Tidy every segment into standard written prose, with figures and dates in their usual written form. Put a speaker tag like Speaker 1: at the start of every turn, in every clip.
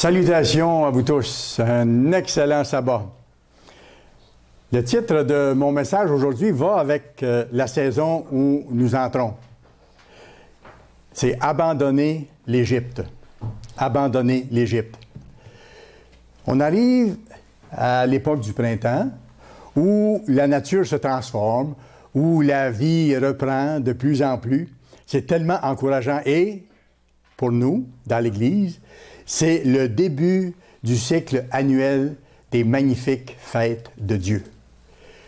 Speaker 1: Salutations à vous tous. Un excellent sabbat. Le titre de mon message aujourd'hui va avec la saison où nous entrons. C'est « Abandonner l'Égypte ». Abandonner l'Égypte. On arrive à l'époque du printemps où la nature se transforme, où la vie reprend de plus en plus. C'est tellement encourageant et, pour nous, dans l'Église, c'est le début du cycle annuel des magnifiques fêtes de Dieu.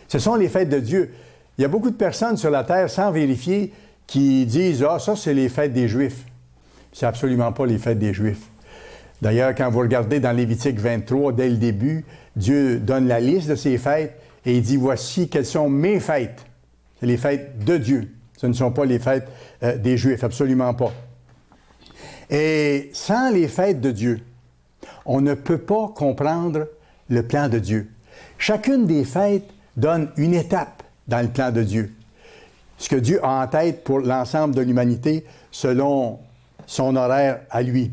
Speaker 1: Ce sont les fêtes de Dieu. Il y a beaucoup de personnes sur la terre, sans vérifier, qui disent « Ah, ça, c'est les fêtes des Juifs ». C'est absolument pas les fêtes des Juifs. D'ailleurs, quand vous regardez dans Lévitique 23, dès le début, Dieu donne la liste de ces fêtes et il dit « Voici quelles sont mes fêtes ». C'est les fêtes de Dieu. Ce ne sont pas les fêtes des Juifs, absolument pas. Et sans les fêtes de Dieu, on ne peut pas comprendre le plan de Dieu. Chacune des fêtes donne une étape dans le plan de Dieu. Ce que Dieu a en tête pour l'ensemble de l'humanité selon son horaire à lui.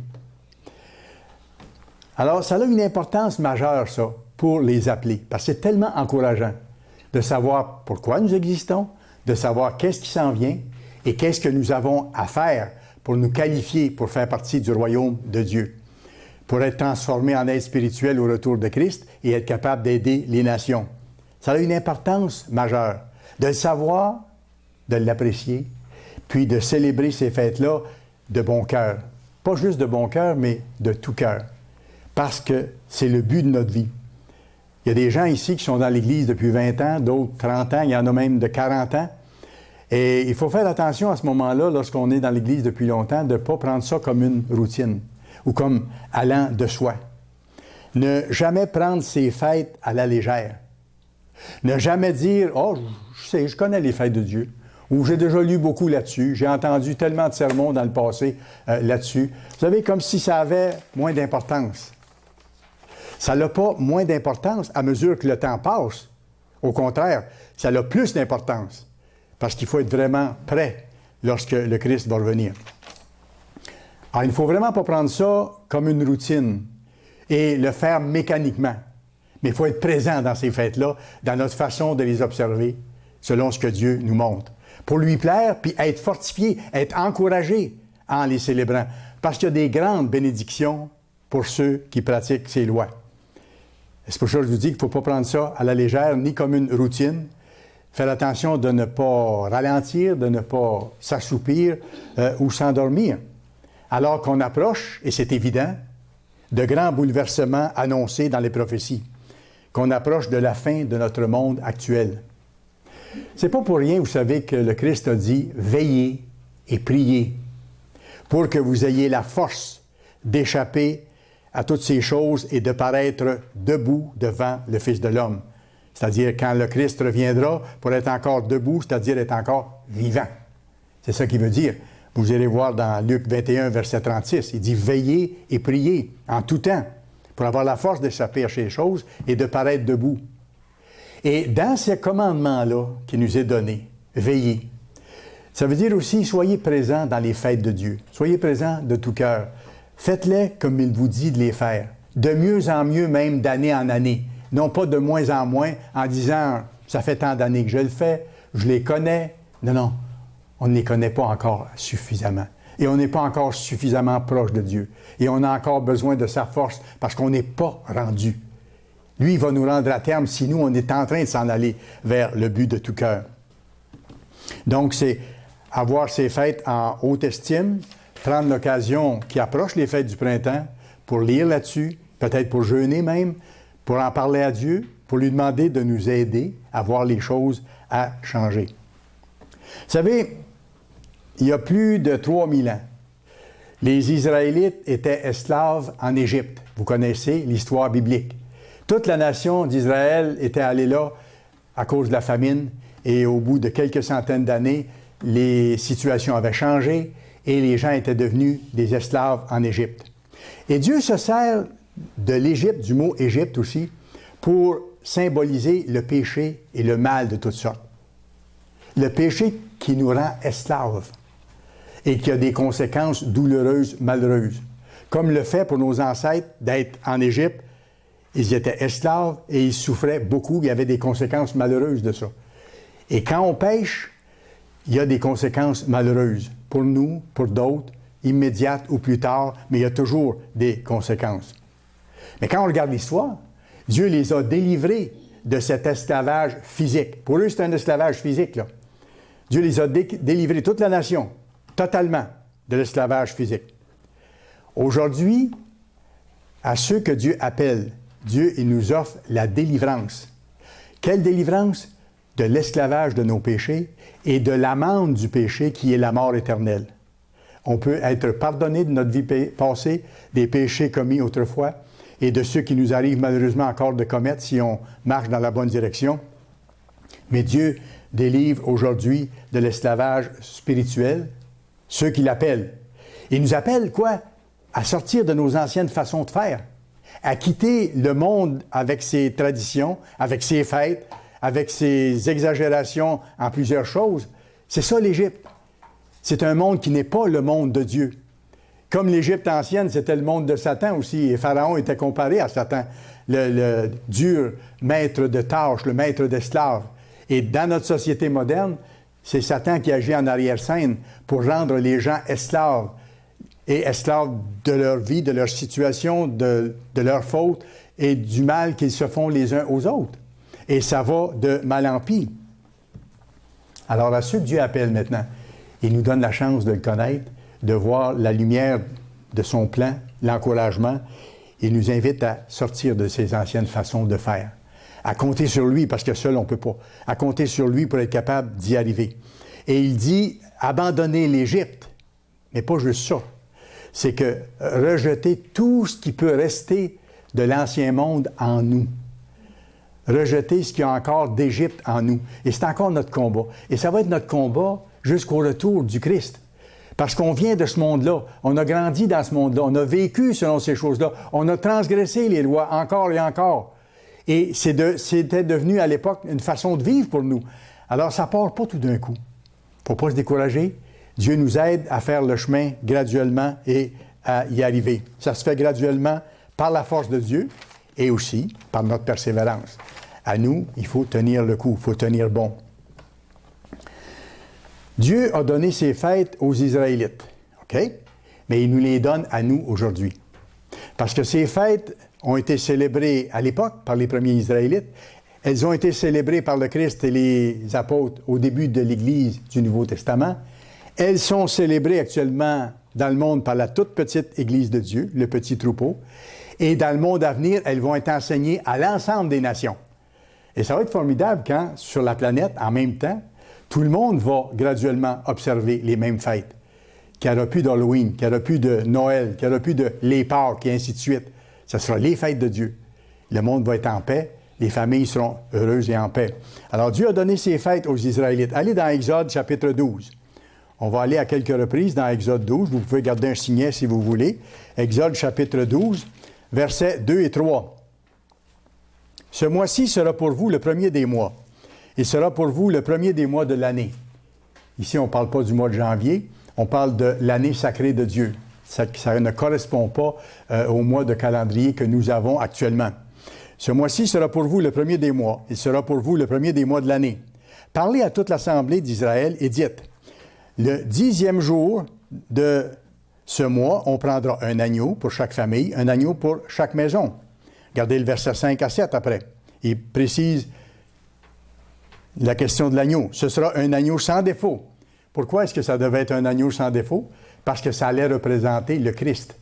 Speaker 1: Alors, ça a une importance majeure, ça, pour les appeler, parce que c'est tellement encourageant de savoir pourquoi nous existons, de savoir qu'est-ce qui s'en vient et qu'est-ce que nous avons à faire pour nous qualifier pour faire partie du royaume de Dieu, pour être transformés en être spirituel au retour de Christ et être capable d'aider les nations. Ça a une importance majeure de le savoir, de l'apprécier, puis de célébrer ces fêtes-là de bon cœur. Pas juste de bon cœur, mais de tout cœur, parce que c'est le but de notre vie. Il y a des gens ici qui sont dans l'Église depuis 20 ans, d'autres 30 ans, il y en a même de 40 ans. Et il faut faire attention à ce moment-là, lorsqu'on est dans l'Église depuis longtemps, de ne pas prendre ça comme une routine ou comme allant de soi. Ne jamais prendre ces fêtes à la légère. Ne jamais dire « Oh, je connais les fêtes de Dieu » ou « J'ai déjà lu beaucoup là-dessus, j'ai entendu tellement de sermons dans le passé là-dessus. » Vous savez, comme si ça avait moins d'importance. Ça n'a pas moins d'importance à mesure que le temps passe. Au contraire, ça a plus d'importance. Parce qu'il faut être vraiment prêt lorsque le Christ va revenir. Alors, il ne faut vraiment pas prendre ça comme une routine et le faire mécaniquement. Mais il faut être présent dans ces fêtes-là, dans notre façon de les observer, selon ce que Dieu nous montre. Pour lui plaire, puis être fortifié, être encouragé en les célébrant. Parce qu'il y a des grandes bénédictions pour ceux qui pratiquent ces lois. C'est pour ça que je vous dis qu'il ne faut pas prendre ça à la légère, ni comme une routine. Faire attention de ne pas ralentir, de ne pas s'assoupir ou s'endormir. Alors qu'on approche, et c'est évident, de grands bouleversements annoncés dans les prophéties, qu'on approche de la fin de notre monde actuel. C'est pas pour rien, vous savez, que le Christ a dit « Veillez et priez » pour que vous ayez la force d'échapper à toutes ces choses et de paraître debout devant le Fils de l'homme. C'est-à-dire quand le Christ reviendra pour être encore debout, c'est-à-dire être encore vivant. C'est ça qu'il veut dire. Vous irez voir dans Luc 21, verset 36, il dit « Veillez et priez en tout temps pour avoir la force d'échapper à ces choses et de paraître debout. » Et dans ce commandement-là qui nous est donné, veillez, ça veut dire aussi soyez présents dans les fêtes de Dieu. Soyez présents de tout cœur. Faites-les comme il vous dit de les faire, de mieux en mieux même d'année en année. Non pas de moins en moins en disant « ça fait tant d'années que je le fais, je les connais ». Non, on ne les connaît pas encore suffisamment. Et on n'est pas encore suffisamment proche de Dieu. Et on a encore besoin de sa force parce qu'on n'est pas rendu. Lui, il va nous rendre à terme si nous, on est en train de s'en aller vers le but de tout cœur. Donc, c'est avoir ces fêtes en haute estime, prendre l'occasion qui approche les fêtes du printemps pour lire là-dessus, peut-être pour jeûner même, pour en parler à Dieu, pour lui demander de nous aider à voir les choses à changer. Vous savez, il y a plus de 3000 ans, les Israélites étaient esclaves en Égypte. Vous connaissez l'histoire biblique. Toute la nation d'Israël était allée là à cause de la famine et au bout de quelques centaines d'années, les situations avaient changé et les gens étaient devenus des esclaves en Égypte. Et Dieu se sert de l'Égypte, du mot Égypte aussi, pour symboliser le péché et le mal de toutes sortes. Le péché qui nous rend esclaves et qui a des conséquences douloureuses, malheureuses. comme le fait pour nos ancêtres d'être en Égypte. Ils étaient esclaves et ils souffraient beaucoup. Il y avait des conséquences malheureuses de ça. Et quand on pêche, il y a des conséquences malheureuses pour nous, pour d'autres, immédiates ou plus tard, mais il y a toujours des conséquences. Mais quand on regarde l'histoire, Dieu les a délivrés de cet esclavage physique. Pour eux, c'est un esclavage physique, là. Dieu les a délivrés, toute la nation, totalement, de l'esclavage physique. Aujourd'hui, à ceux que Dieu appelle, Dieu, il nous offre la délivrance. Quelle délivrance? De l'esclavage de nos péchés et de l'amende du péché qui est la mort éternelle. On peut être pardonné de notre vie passée, des péchés commis autrefois et de ceux qui nous arrivent malheureusement encore de commettre si on marche dans la bonne direction. Mais Dieu délivre aujourd'hui de l'esclavage spirituel ceux qui l'appellent. Il nous appelle quoi? À sortir de nos anciennes façons de faire, à quitter le monde avec ses traditions, avec ses fêtes, avec ses exagérations en plusieurs choses. C'est ça l'Égypte. C'est un monde qui n'est pas le monde de Dieu. Comme l'Égypte ancienne, c'était le monde de Satan aussi, et Pharaon était comparé à Satan, le dur maître de tâches, le maître d'esclaves. Et dans notre société moderne, c'est Satan qui agit en arrière-scène pour rendre les gens esclaves, et esclaves de leur vie, de leur situation, de leurs fautes et du mal qu'ils se font les uns aux autres. Et ça va de mal en pis. Alors à ceux que Dieu appelle maintenant, il nous donne la chance de le connaître, de voir la lumière de son plan, l'encouragement. Il nous invite à sortir de ces anciennes façons de faire, à compter sur lui, parce que seul on ne peut pas, à compter sur lui pour être capable d'y arriver. Et il dit, abandonner l'Égypte, mais pas juste ça. C'est que rejeter tout ce qui peut rester de l'ancien monde en nous. Rejeter ce qu'il y a encore d'Égypte en nous. Et c'est encore notre combat. Et ça va être notre combat jusqu'au retour du Christ. Parce qu'on vient de ce monde-là. On a grandi dans ce monde-là. On a vécu selon ces choses-là. On a transgressé les lois encore et encore. Et c'était devenu à l'époque une façon de vivre pour nous. Alors ça ne part pas tout d'un coup. Il ne faut pas se décourager. Dieu nous aide à faire le chemin graduellement et à y arriver. Ça se fait graduellement par la force de Dieu et aussi par notre persévérance. À nous, il faut tenir le coup, il faut tenir bon. Dieu a donné ses fêtes aux Israélites, OK? Mais il nous les donne à nous aujourd'hui. Parce que ces fêtes ont été célébrées à l'époque par les premiers Israélites. Elles ont été célébrées par le Christ et les apôtres au début de l'Église du Nouveau Testament. Elles sont célébrées actuellement dans le monde par la toute petite Église de Dieu, le petit troupeau. Et dans le monde à venir, elles vont être enseignées à l'ensemble des nations. Et ça va être formidable quand, sur la planète, en même temps, tout le monde va graduellement observer les mêmes fêtes. Qu'il n'y aura plus d'Halloween, qu'il n'y aura plus de Noël, qu'il n'y aura plus de les Pâques, et ainsi de suite. Ce sera les fêtes de Dieu. Le monde va être en paix, les familles seront heureuses et en paix. Alors Dieu a donné ses fêtes aux Israélites. Allez dans Exode chapitre 12. On va aller à quelques reprises dans Exode 12. Vous pouvez garder un signet si vous voulez. Exode chapitre 12, versets 2 et 3. « Ce mois-ci sera pour vous le premier des mois. Il sera pour vous le premier des mois de l'année. » Ici, on ne parle pas du mois de janvier, on parle de l'année sacrée de Dieu. Ça ne correspond pas au mois de calendrier que nous avons actuellement. « Ce mois-ci sera pour vous le premier des mois. Il sera pour vous le premier des mois de l'année. Parlez à toute l'assemblée d'Israël et dites, le 10e jour de ce mois, on prendra un agneau pour chaque famille, un agneau pour chaque maison. » Regardez le verset 5 à 7 après. Il précise la question de l'agneau. Ce sera un agneau sans défaut. Pourquoi est-ce que ça devait être un agneau sans défaut? Parce que ça allait représenter le Christ,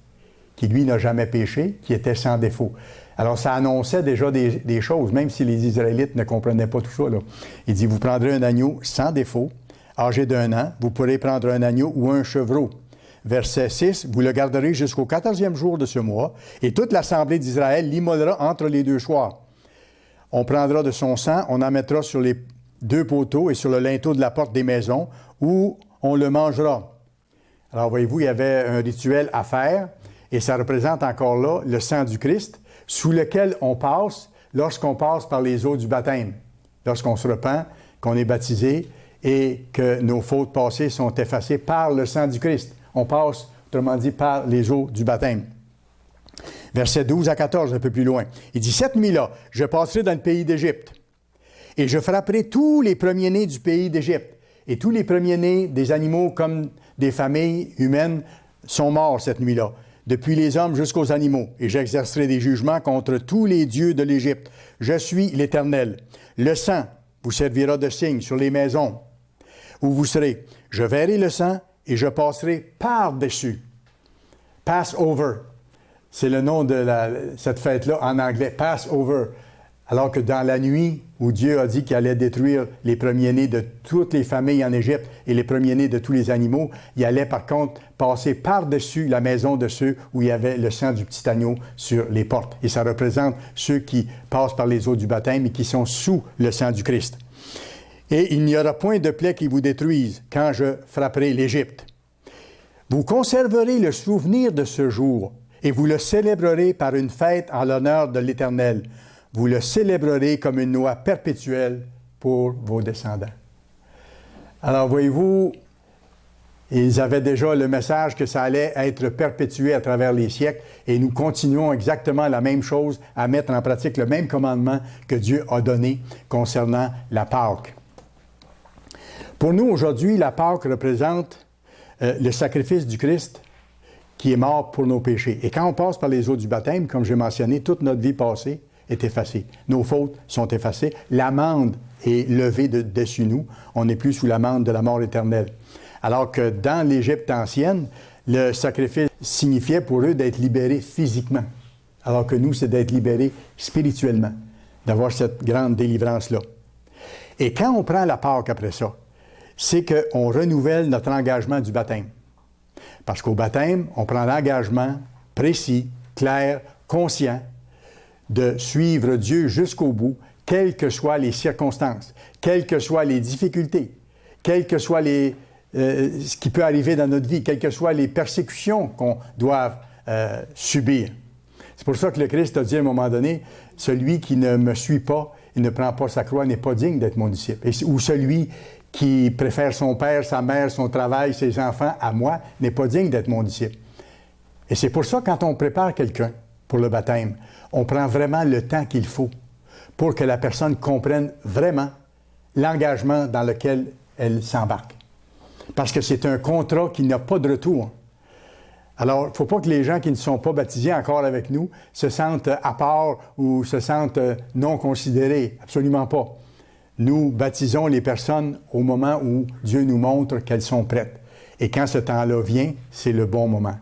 Speaker 1: qui lui n'a jamais péché, qui était sans défaut. Alors ça annonçait déjà des choses, même si les Israélites ne comprenaient pas tout ça, là. Il dit, vous prendrez un agneau sans défaut, âgé d'1 an, vous pourrez prendre un agneau ou un chevreau. Verset 6, vous le garderez jusqu'au 14e jour de ce mois, et toute l'assemblée d'Israël l'immolera entre les deux soirs. On prendra de son sang, on en mettra sur les 2 poteaux et sur le linteau de la porte des maisons, où on le mangera. Alors, voyez-vous, il y avait un rituel à faire, et ça représente encore là le sang du Christ, sous lequel on passe lorsqu'on passe par les eaux du baptême, lorsqu'on se repent, qu'on est baptisé, et que nos fautes passées sont effacées par le sang du Christ. On passe, autrement dit, par les eaux du baptême. Versets 12 à 14, un peu plus loin. Il dit, « Cette nuit-là, je passerai dans le pays d'Égypte, et je frapperai tous les premiers-nés du pays d'Égypte. Et tous les premiers-nés des animaux comme des familles humaines sont morts cette nuit-là, depuis les hommes jusqu'aux animaux. Et j'exercerai des jugements contre tous les dieux de l'Égypte. Je suis l'Éternel. Le sang vous servira de signe sur les maisons où vous serez. Je verrai le sang et je passerai par-dessus. » Passover, c'est le nom de cette fête-là en anglais, Passover. Alors que dans la nuit où Dieu a dit qu'il allait détruire les premiers-nés de toutes les familles en Égypte et les premiers-nés de tous les animaux, il allait par contre passer par-dessus la maison de ceux où il y avait le sang du petit agneau sur les portes. Et ça représente ceux qui passent par les eaux du baptême et qui sont sous le sang du Christ. Et il n'y aura point de plaie qui vous détruise quand je frapperai l'Égypte. Vous conserverez le souvenir de ce jour et vous le célébrerez par une fête en l'honneur de l'Éternel. Vous le célébrerez comme une loi perpétuelle pour vos descendants. Alors, voyez-vous, ils avaient déjà le message que ça allait être perpétué à travers les siècles et nous continuons exactement la même chose, à mettre en pratique le même commandement que Dieu a donné concernant la Pâque. Pour nous, aujourd'hui, la Pâque représente le sacrifice du Christ qui est mort pour nos péchés. Et quand on passe par les eaux du baptême, comme j'ai mentionné, toute notre vie passée est effacée. Nos fautes sont effacées. L'amende est levée dessus nous. On n'est plus sous l'amende de la mort éternelle. Alors que dans l'Égypte ancienne, le sacrifice signifiait pour eux d'être libérés physiquement. Alors que nous, c'est d'être libérés spirituellement, d'avoir cette grande délivrance-là. Et quand on prend la Pâque après ça, c'est qu'on renouvelle notre engagement du baptême. Parce qu'au baptême, on prend l'engagement précis, clair, conscient, de suivre Dieu jusqu'au bout, quelles que soient les circonstances, quelles que soient les difficultés, quelles que soient ce qui peut arriver dans notre vie, quelles que soient les persécutions qu'on doit subir. C'est pour ça que le Christ a dit à un moment donné, « Celui qui ne me suit pas et ne prend pas sa croix n'est pas digne d'être mon disciple. » Ou celui qui préfère son père, sa mère, son travail, ses enfants à moi n'est pas digne d'être mon disciple. Et c'est pour ça, quand on prépare quelqu'un pour le baptême, on prend vraiment le temps qu'il faut pour que la personne comprenne vraiment l'engagement dans lequel elle s'embarque. Parce que c'est un contrat qui n'a pas de retour. Alors, il ne faut pas que les gens qui ne sont pas baptisés encore avec nous se sentent à part ou se sentent non considérés. Absolument pas. Nous baptisons les personnes au moment où Dieu nous montre qu'elles sont prêtes. Et quand ce temps-là vient, c'est le bon moment.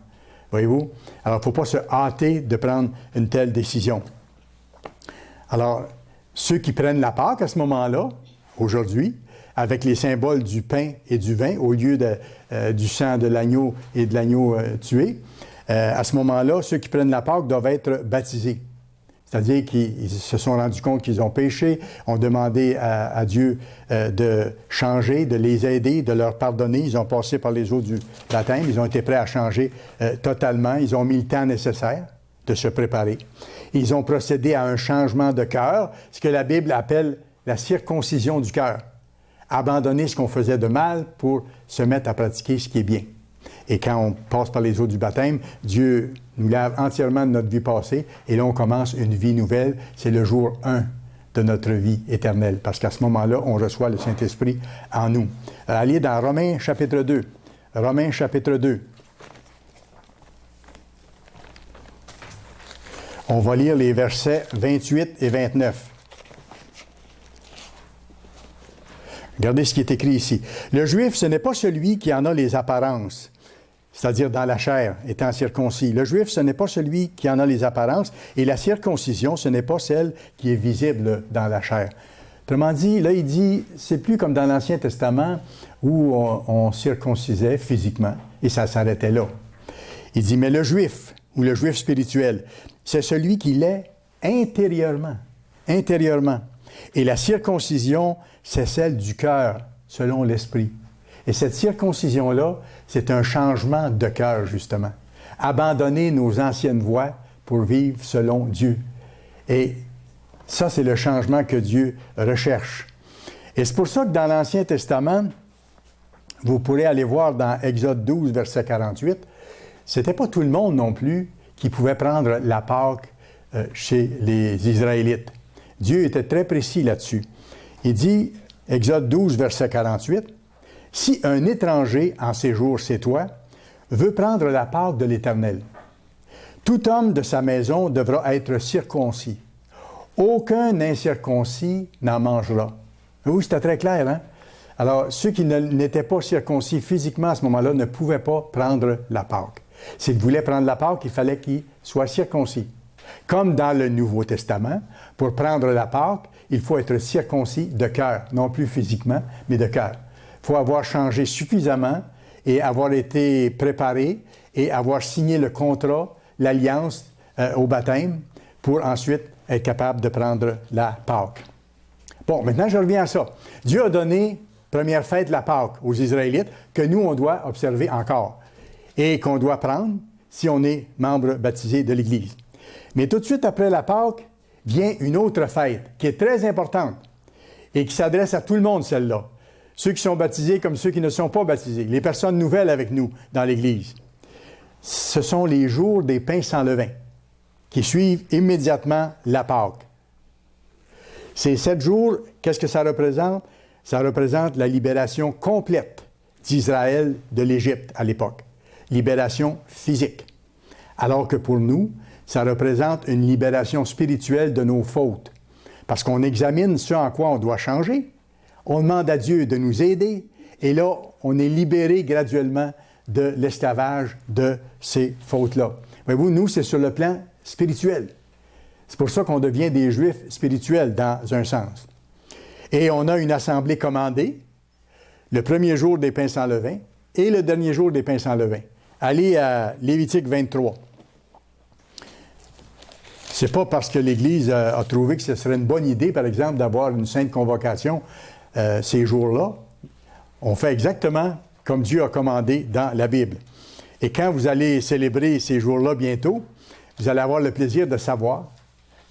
Speaker 1: Voyez-vous? Alors, il ne faut pas se hâter de prendre une telle décision. Alors, ceux qui prennent la Pâque à ce moment-là, aujourd'hui, avec les symboles du pain et du vin, au lieu du sang de l'agneau et de l'agneau tué, à ce moment-là, ceux qui prennent la Pâque doivent être baptisés. C'est-à-dire qu'ils se sont rendus compte qu'ils ont péché, ont demandé à Dieu de changer, de les aider, de leur pardonner. Ils ont passé par les eaux du baptême, ils ont été prêts à changer totalement. Ils ont mis le temps nécessaire de se préparer. Ils ont procédé à un changement de cœur, ce que la Bible appelle la circoncision du cœur. Abandonner ce qu'on faisait de mal pour se mettre à pratiquer ce qui est bien. Et quand on passe par les eaux du baptême, Dieu nous lave entièrement de notre vie passée et là, on commence une vie nouvelle. C'est le jour 1 de notre vie éternelle parce qu'à ce moment-là, on reçoit le Saint-Esprit en nous. Allez dans Romains chapitre 2. Romains chapitre 2. On va lire les versets 28 et 29. Regardez ce qui est écrit ici. Le Juif, ce n'est pas celui qui en a les apparences, c'est-à-dire dans la chair, étant circoncis. Le Juif, ce n'est pas celui qui en a les apparences, et la circoncision, ce n'est pas celle qui est visible dans la chair. Autrement dit, là, il dit, c'est plus comme dans l'Ancien Testament où on circoncisait physiquement, et ça s'arrêtait là. Il dit, mais le Juif, ou le Juif spirituel, c'est celui qui l'est intérieurement. Intérieurement. Et la circoncision, c'est celle du cœur, selon l'Esprit. Et cette circoncision-là, c'est un changement de cœur, justement. Abandonner nos anciennes voies pour vivre selon Dieu. Et ça, c'est le changement que Dieu recherche. Et c'est pour ça que dans l'Ancien Testament, vous pourrez aller voir dans Exode 12, verset 48, c'était pas tout le monde non plus qui pouvait prendre la Pâque chez les Israélites. Dieu était très précis là-dessus. Il dit, Exode 12, verset 48, « Si un étranger en séjour chez toi veut prendre la Pâque de l'Éternel, tout homme de sa maison devra être circoncis. Aucun incirconcis n'en mangera. » Oui, c'était très clair, hein? Alors, ceux qui n'étaient pas circoncis physiquement à ce moment-là ne pouvaient pas prendre la Pâque. S'ils voulaient prendre la Pâque, il fallait qu'ils soient circoncis. Comme dans le Nouveau Testament, pour prendre la Pâque, il faut être circoncis de cœur, non plus physiquement, mais de cœur. Il faut avoir changé suffisamment et avoir été préparé et avoir signé le contrat, l'alliance au baptême pour ensuite être capable de prendre la Pâque. Bon, maintenant je reviens à ça. Dieu a donné, première fête, la Pâque aux Israélites, que nous, on doit observer encore et qu'on doit prendre si on est membre baptisé de l'Église. Mais tout de suite après la Pâque, vient une autre fête qui est très importante et qui s'adresse à tout le monde, celle-là. Ceux qui sont baptisés comme ceux qui ne sont pas baptisés, les personnes nouvelles avec nous dans l'Église. Ce sont les jours des pains sans levain qui suivent immédiatement la Pâque. Ces 7 jours, qu'est-ce que ça représente? Ça représente la libération complète d'Israël de l'Égypte à l'époque. Libération physique. Alors que pour nous, ça représente une libération spirituelle de nos fautes. Parce qu'on examine ce en quoi on doit changer, on demande à Dieu de nous aider, et là, on est libéré graduellement de l'esclavage de ces fautes-là. Voyez-vous, nous, c'est sur le plan spirituel. C'est pour ça qu'on devient des Juifs spirituels, dans un sens. Et on a une assemblée commandée, le premier jour des pains sans levain et le dernier jour des pains sans levain. Allez à Lévitique 23. C'est pas parce que l'Église a trouvé que ce serait une bonne idée, par exemple, d'avoir une sainte convocation ces jours-là. On fait exactement comme Dieu a commandé dans la Bible. Et quand vous allez célébrer ces jours-là bientôt, vous allez avoir le plaisir de savoir,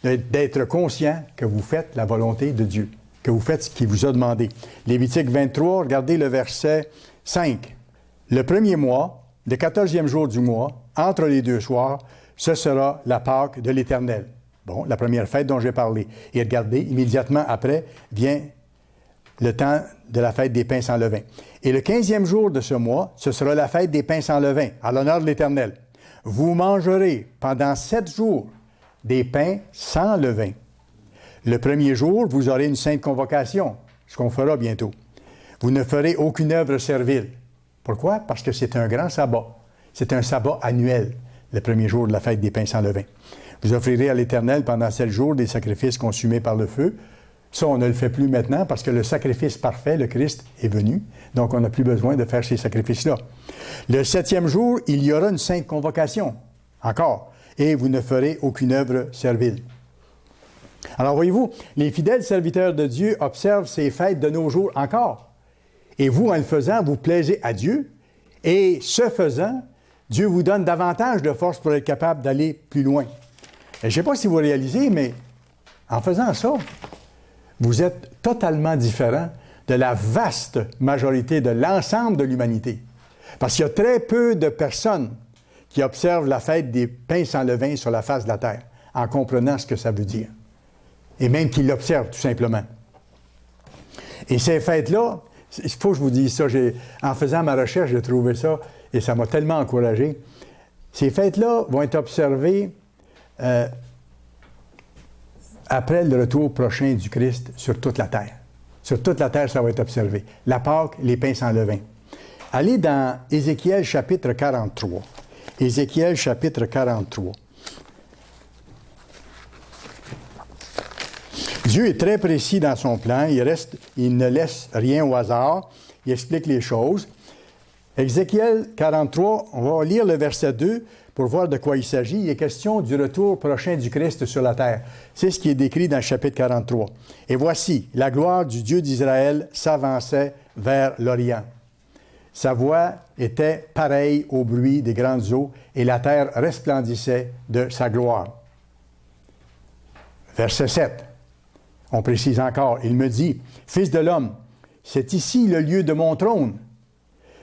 Speaker 1: d'être conscient que vous faites la volonté de Dieu, que vous faites ce qu'il vous a demandé. Lévitique 23, regardez le verset 5. « Le premier mois, le 14e jour du mois, entre les 2 soirs, ce sera la Pâque de l'Éternel. » Bon, la première fête dont j'ai parlé. Et regardez, immédiatement après vient le temps de la fête des pains sans levain. Et le 15e jour de ce mois, ce sera la fête des pains sans levain, à l'honneur de l'Éternel. Vous mangerez pendant 7 jours des pains sans levain. Le premier jour, vous aurez une sainte convocation, ce qu'on fera bientôt. Vous ne ferez aucune œuvre servile. Pourquoi? Parce que c'est un grand sabbat. C'est un sabbat annuel, le premier jour de la fête des pains sans levain. Vous offrirez à l'Éternel pendant 7 jours des sacrifices consumés par le feu. Ça, on ne le fait plus maintenant parce que le sacrifice parfait, le Christ, est venu. Donc, on n'a plus besoin de faire ces sacrifices-là. Le 7e jour, il y aura une sainte convocation, encore. Et vous ne ferez aucune œuvre servile. Alors, voyez-vous, les fidèles serviteurs de Dieu observent ces fêtes de nos jours encore. Et vous, en le faisant, vous plaisez à Dieu. Et ce faisant, Dieu vous donne davantage de force pour être capable d'aller plus loin. Et je ne sais pas si vous réalisez, mais en faisant ça, vous êtes totalement différent de la vaste majorité de l'ensemble de l'humanité. Parce qu'il y a très peu de personnes qui observent la fête des pains sans levain sur la face de la terre, en comprenant ce que ça veut dire. Et même qui l'observent, tout simplement. Et ces fêtes-là, il faut que je vous dise ça, en faisant ma recherche, j'ai trouvé ça, et ça m'a tellement encouragé. Ces fêtes-là vont être observées après le retour prochain du Christ sur toute la terre. Sur toute la terre, ça va être observé. La Pâque, les pains sans levain. Allez dans Ézéchiel chapitre 43. Ézéchiel chapitre 43. Dieu est très précis dans son plan. Il ne laisse rien au hasard. Il explique les choses. Ézéchiel 43, on va lire le verset 2 pour voir de quoi il s'agit. Il est question du retour prochain du Christ sur la terre. C'est ce qui est décrit dans le chapitre 43. « Et voici, la gloire du Dieu d'Israël s'avançait vers l'Orient. Sa voix était pareille au bruit des grandes eaux, et la terre resplendissait de sa gloire. » Verset 7. On précise encore, il me dit, « Fils de l'homme, c'est ici le lieu de mon trône. »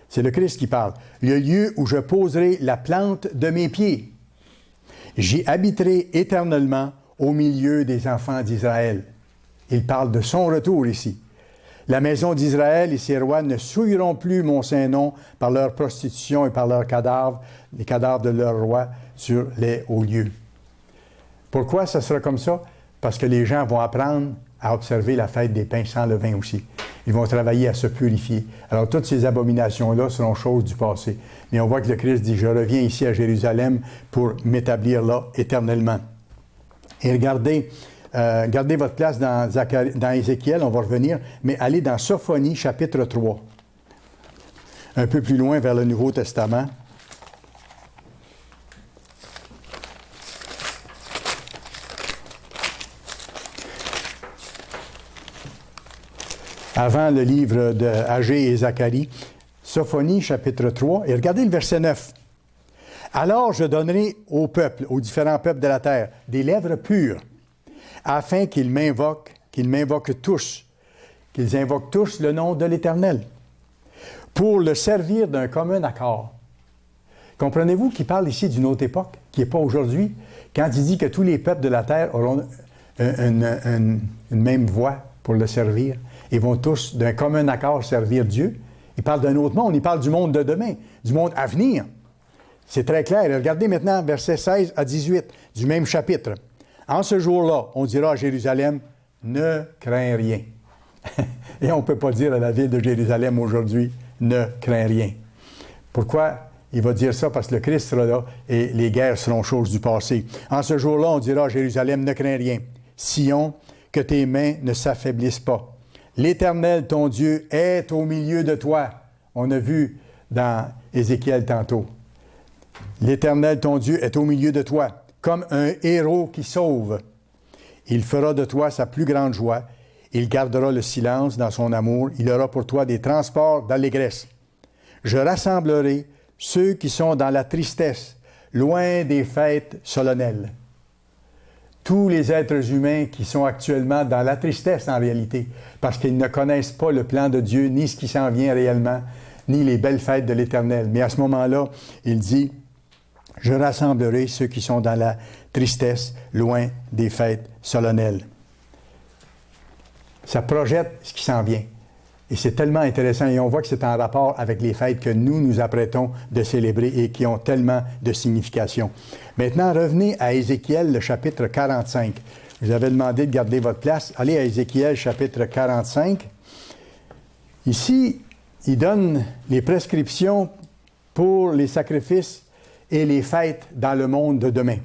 Speaker 1: C'est le Christ qui parle. « Le lieu où je poserai la plante de mes pieds. J'y habiterai éternellement au milieu des enfants d'Israël. Il parle de son retour ici. La maison d'Israël et ses rois ne souilleront plus mon saint nom par leur prostitution et par leurs cadavres, les cadavres de leurs rois sur les hauts lieux. Pourquoi ça sera comme ça? Parce que les gens vont apprendre à observer la fête des pains sans levain aussi. Ils vont travailler à se purifier. Alors, toutes ces abominations-là seront choses du passé. Mais on voit que le Christ dit, je reviens ici à Jérusalem pour m'établir là éternellement. Et regardez votre place dans Ézéchiel, on va revenir, mais allez dans Sophonie, chapitre 3. Un peu plus loin vers le Nouveau Testament. Avant le livre d'Agé et Zacharie, Sophonie, chapitre 3, et regardez le verset 9. « Alors je donnerai au peuple, aux différents peuples de la terre, des lèvres pures, afin qu'ils m'invoquent tous, qu'ils invoquent tous le nom de l'Éternel, pour le servir d'un commun accord. » Comprenez-vous qu'il parle ici d'une autre époque, qui n'est pas aujourd'hui, quand il dit que tous les peuples de la terre auront une même voix pour le servir, ils vont tous d'un commun accord servir Dieu. Il parle d'un autre monde, il parle du monde de demain, du monde à venir. C'est très clair. Regardez maintenant versets 16 à 18 du même chapitre. En ce jour-là, on dira à Jérusalem, ne crains rien. Et on ne peut pas dire à la ville de Jérusalem aujourd'hui, ne crains rien. Pourquoi il va dire ça? Parce que le Christ sera là et les guerres seront choses du passé. En ce jour-là, on dira à Jérusalem, ne crains rien. Sion, que tes mains ne s'affaiblissent pas. L'Éternel, ton Dieu, est au milieu de toi. On a vu dans Ézéchiel tantôt. L'Éternel, ton Dieu, est au milieu de toi, comme un héros qui sauve. Il fera de toi sa plus grande joie. Il gardera le silence dans son amour. Il aura pour toi des transports d'allégresse. Je rassemblerai ceux qui sont dans la tristesse, loin des fêtes solennelles. Tous les êtres humains qui sont actuellement dans la tristesse en réalité, parce qu'ils ne connaissent pas le plan de Dieu, ni ce qui s'en vient réellement, ni les belles fêtes de l'Éternel. Mais à ce moment-là, il dit, « Je rassemblerai ceux qui sont dans la tristesse, loin des fêtes solennelles. » Ça projette ce qui s'en vient. Et c'est tellement intéressant, et on voit que c'est en rapport avec les fêtes que nous nous apprêtons de célébrer et qui ont tellement de signification. Maintenant, revenez à Ézéchiel, le chapitre 45. Je vous avais demandé de garder votre place. Allez à Ézéchiel, chapitre 45. Ici, il donne les prescriptions pour les sacrifices et les fêtes dans le monde de demain.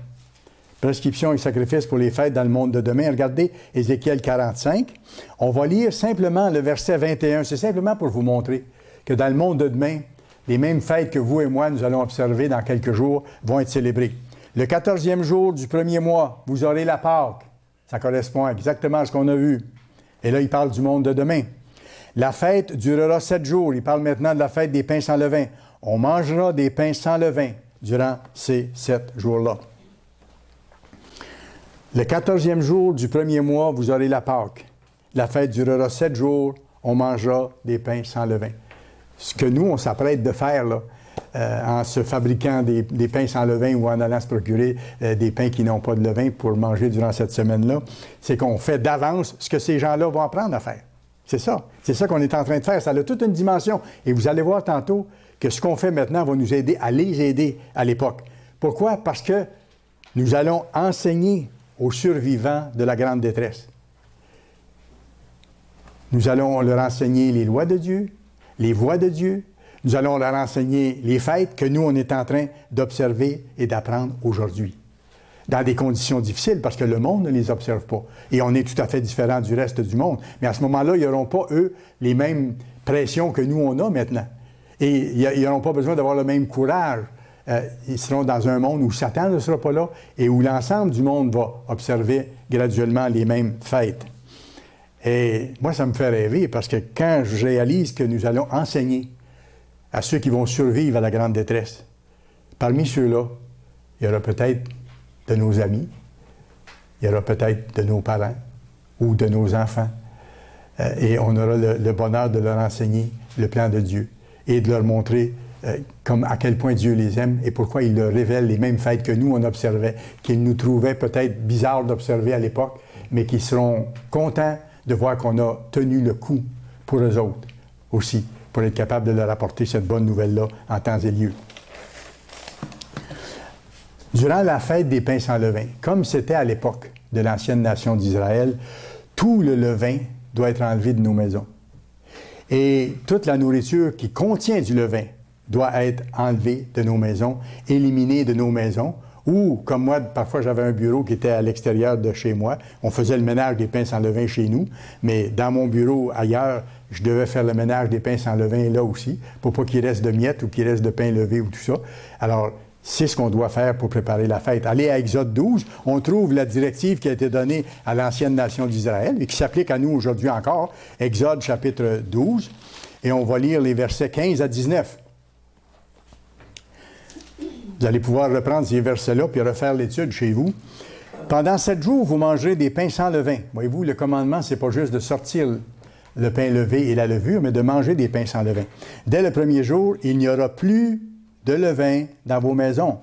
Speaker 1: Prescriptions et sacrifices pour les fêtes dans le monde de demain. Regardez Ézéchiel 45. On va lire simplement le verset 21. C'est simplement pour vous montrer que dans le monde de demain, les mêmes fêtes que vous et moi, nous allons observer dans quelques jours, vont être célébrées. Le 14e jour du premier mois, vous aurez la Pâque. Ça correspond exactement à ce qu'on a vu. Et là, il parle du monde de demain. La fête durera 7 jours. Il parle maintenant de la fête des pains sans levain. On mangera des pains sans levain durant ces 7 jours-là. Le 14e jour du premier mois, vous aurez la Pâque. La fête durera 7 jours. On mangera des pains sans levain. Ce que nous, on s'apprête de faire, là, en se fabriquant des pains sans levain ou en allant se procurer des pains qui n'ont pas de levain pour manger durant cette semaine-là, c'est qu'on fait d'avance ce que ces gens-là vont apprendre à faire. C'est ça. C'est ça qu'on est en train de faire. Ça a toute une dimension. Et vous allez voir tantôt que ce qu'on fait maintenant va nous aider à les aider à l'époque. Pourquoi? Parce que nous allons enseigner aux survivants de la grande détresse. Nous allons leur enseigner les lois de Dieu, les voies de Dieu. Nous allons leur enseigner les fêtes que nous, on est en train d'observer et d'apprendre aujourd'hui. Dans des conditions difficiles, parce que le monde ne les observe pas. Et on est tout à fait différent du reste du monde. Mais à ce moment-là, ils n'auront pas, eux, les mêmes pressions que nous, on a maintenant. Et ils n'auront pas besoin d'avoir le même courage. Ils seront dans un monde où Satan ne sera pas là et où l'ensemble du monde va observer graduellement les mêmes fêtes. Et moi, ça me fait rêver parce que quand je réalise que nous allons enseigner à ceux qui vont survivre à la grande détresse, parmi ceux-là, il y aura peut-être de nos amis, il y aura peut-être de nos parents ou de nos enfants. Et on aura le bonheur de leur enseigner le plan de Dieu et de leur montrer comme à quel point Dieu les aime et pourquoi il leur révèle les mêmes fêtes que nous, on observait, qu'ils nous trouvaient peut-être bizarres d'observer à l'époque, mais qui seront contents de voir qu'on a tenu le coup pour eux autres aussi, pour être capable de leur apporter cette bonne nouvelle-là en temps et lieu. Durant la fête des pains sans levain, comme c'était à l'époque de l'ancienne nation d'Israël, tout le levain doit être enlevé de nos maisons. Et toute la nourriture qui contient du levain doit être enlevée de nos maisons, éliminée de nos maisons, ou, comme moi, parfois j'avais un bureau qui était à l'extérieur de chez moi. On faisait le ménage des pains sans levain chez nous, mais dans mon bureau ailleurs, je devais faire le ménage des pains sans levain là aussi, pour pas qu'il reste de miettes ou qu'il reste de pain levé ou tout ça. Alors, c'est ce qu'on doit faire pour préparer la fête. Allez à Exode 12, on trouve la directive qui a été donnée à l'ancienne nation d'Israël et qui s'applique à nous aujourd'hui encore. Exode chapitre 12, et on va lire les versets 15 à 19. Vous allez pouvoir reprendre ces versets-là puis refaire l'étude chez vous. Pendant 7 jours, vous mangerez des pains sans levain. Voyez-vous, le commandement, c'est pas juste de sortir le pain levé et la levure, mais de manger des pains sans levain. Dès le premier jour, il n'y aura plus de levain dans vos maisons.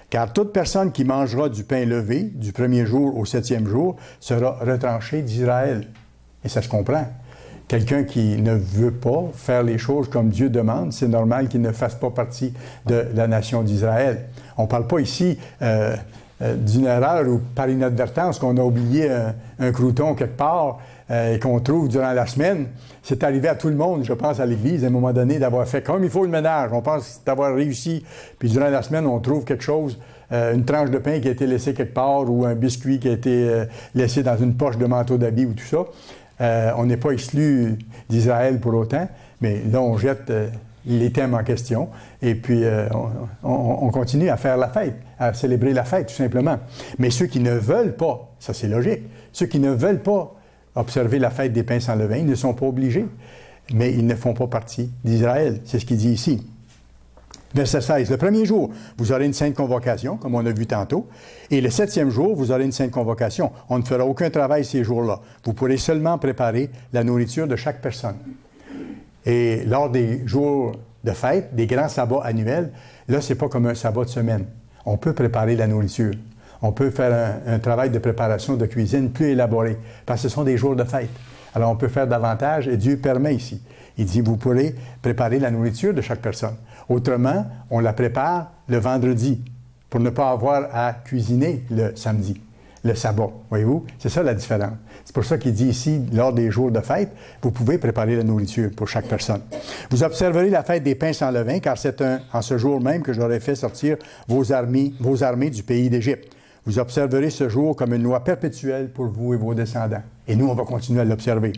Speaker 1: Car toute personne qui mangera du pain levé du premier jour au 7e jour sera retranchée d'Israël. Et ça se comprend. Quelqu'un qui ne veut pas faire les choses comme Dieu demande, c'est normal qu'il ne fasse pas partie de la nation d'Israël. On ne parle pas ici d'une erreur ou par inadvertance qu'on a oublié un crouton quelque part et qu'on trouve durant la semaine. C'est arrivé à tout le monde, je pense, à l'Église, à un moment donné, d'avoir fait comme il faut le ménage. On pense d'avoir réussi, puis durant la semaine, on trouve quelque chose, une tranche de pain qui a été laissée quelque part ou un biscuit qui a été laissé dans une poche de manteau d'habit ou tout ça. On n'est pas exclu d'Israël pour autant, mais là, on jette les thèmes en question et puis on continue à faire la fête, à célébrer la fête, tout simplement. Mais ceux qui ne veulent pas, ça c'est logique, ceux qui ne veulent pas observer la fête des pains sans levain, ils ne sont pas obligés, mais ils ne font pas partie d'Israël. C'est ce qu'il dit ici. Verset 16. Le premier jour, vous aurez une sainte convocation, comme on a vu tantôt, et le 7e jour, vous aurez une sainte convocation. On ne fera aucun travail ces jours-là. Vous pourrez seulement préparer la nourriture de chaque personne. Et lors des jours de fête, des grands sabbats annuels, là, c'est pas comme un sabbat de semaine. On peut préparer la nourriture. On peut faire un travail de préparation de cuisine plus élaboré, parce que ce sont des jours de fête. Alors, on peut faire davantage, et Dieu permet ici. Il dit, vous pourrez préparer la nourriture de chaque personne. Autrement, on la prépare le vendredi, pour ne pas avoir à cuisiner le samedi, le sabbat. Voyez-vous? C'est ça la différence. C'est pour ça qu'il dit ici, lors des jours de fête, vous pouvez préparer la nourriture pour chaque personne. Vous observerez la fête des pains sans levain, car c'est en ce jour même que j'aurai fait sortir vos armées du pays d'Égypte. Vous observerez ce jour comme une loi perpétuelle pour vous et vos descendants. Et nous, on va continuer à l'observer.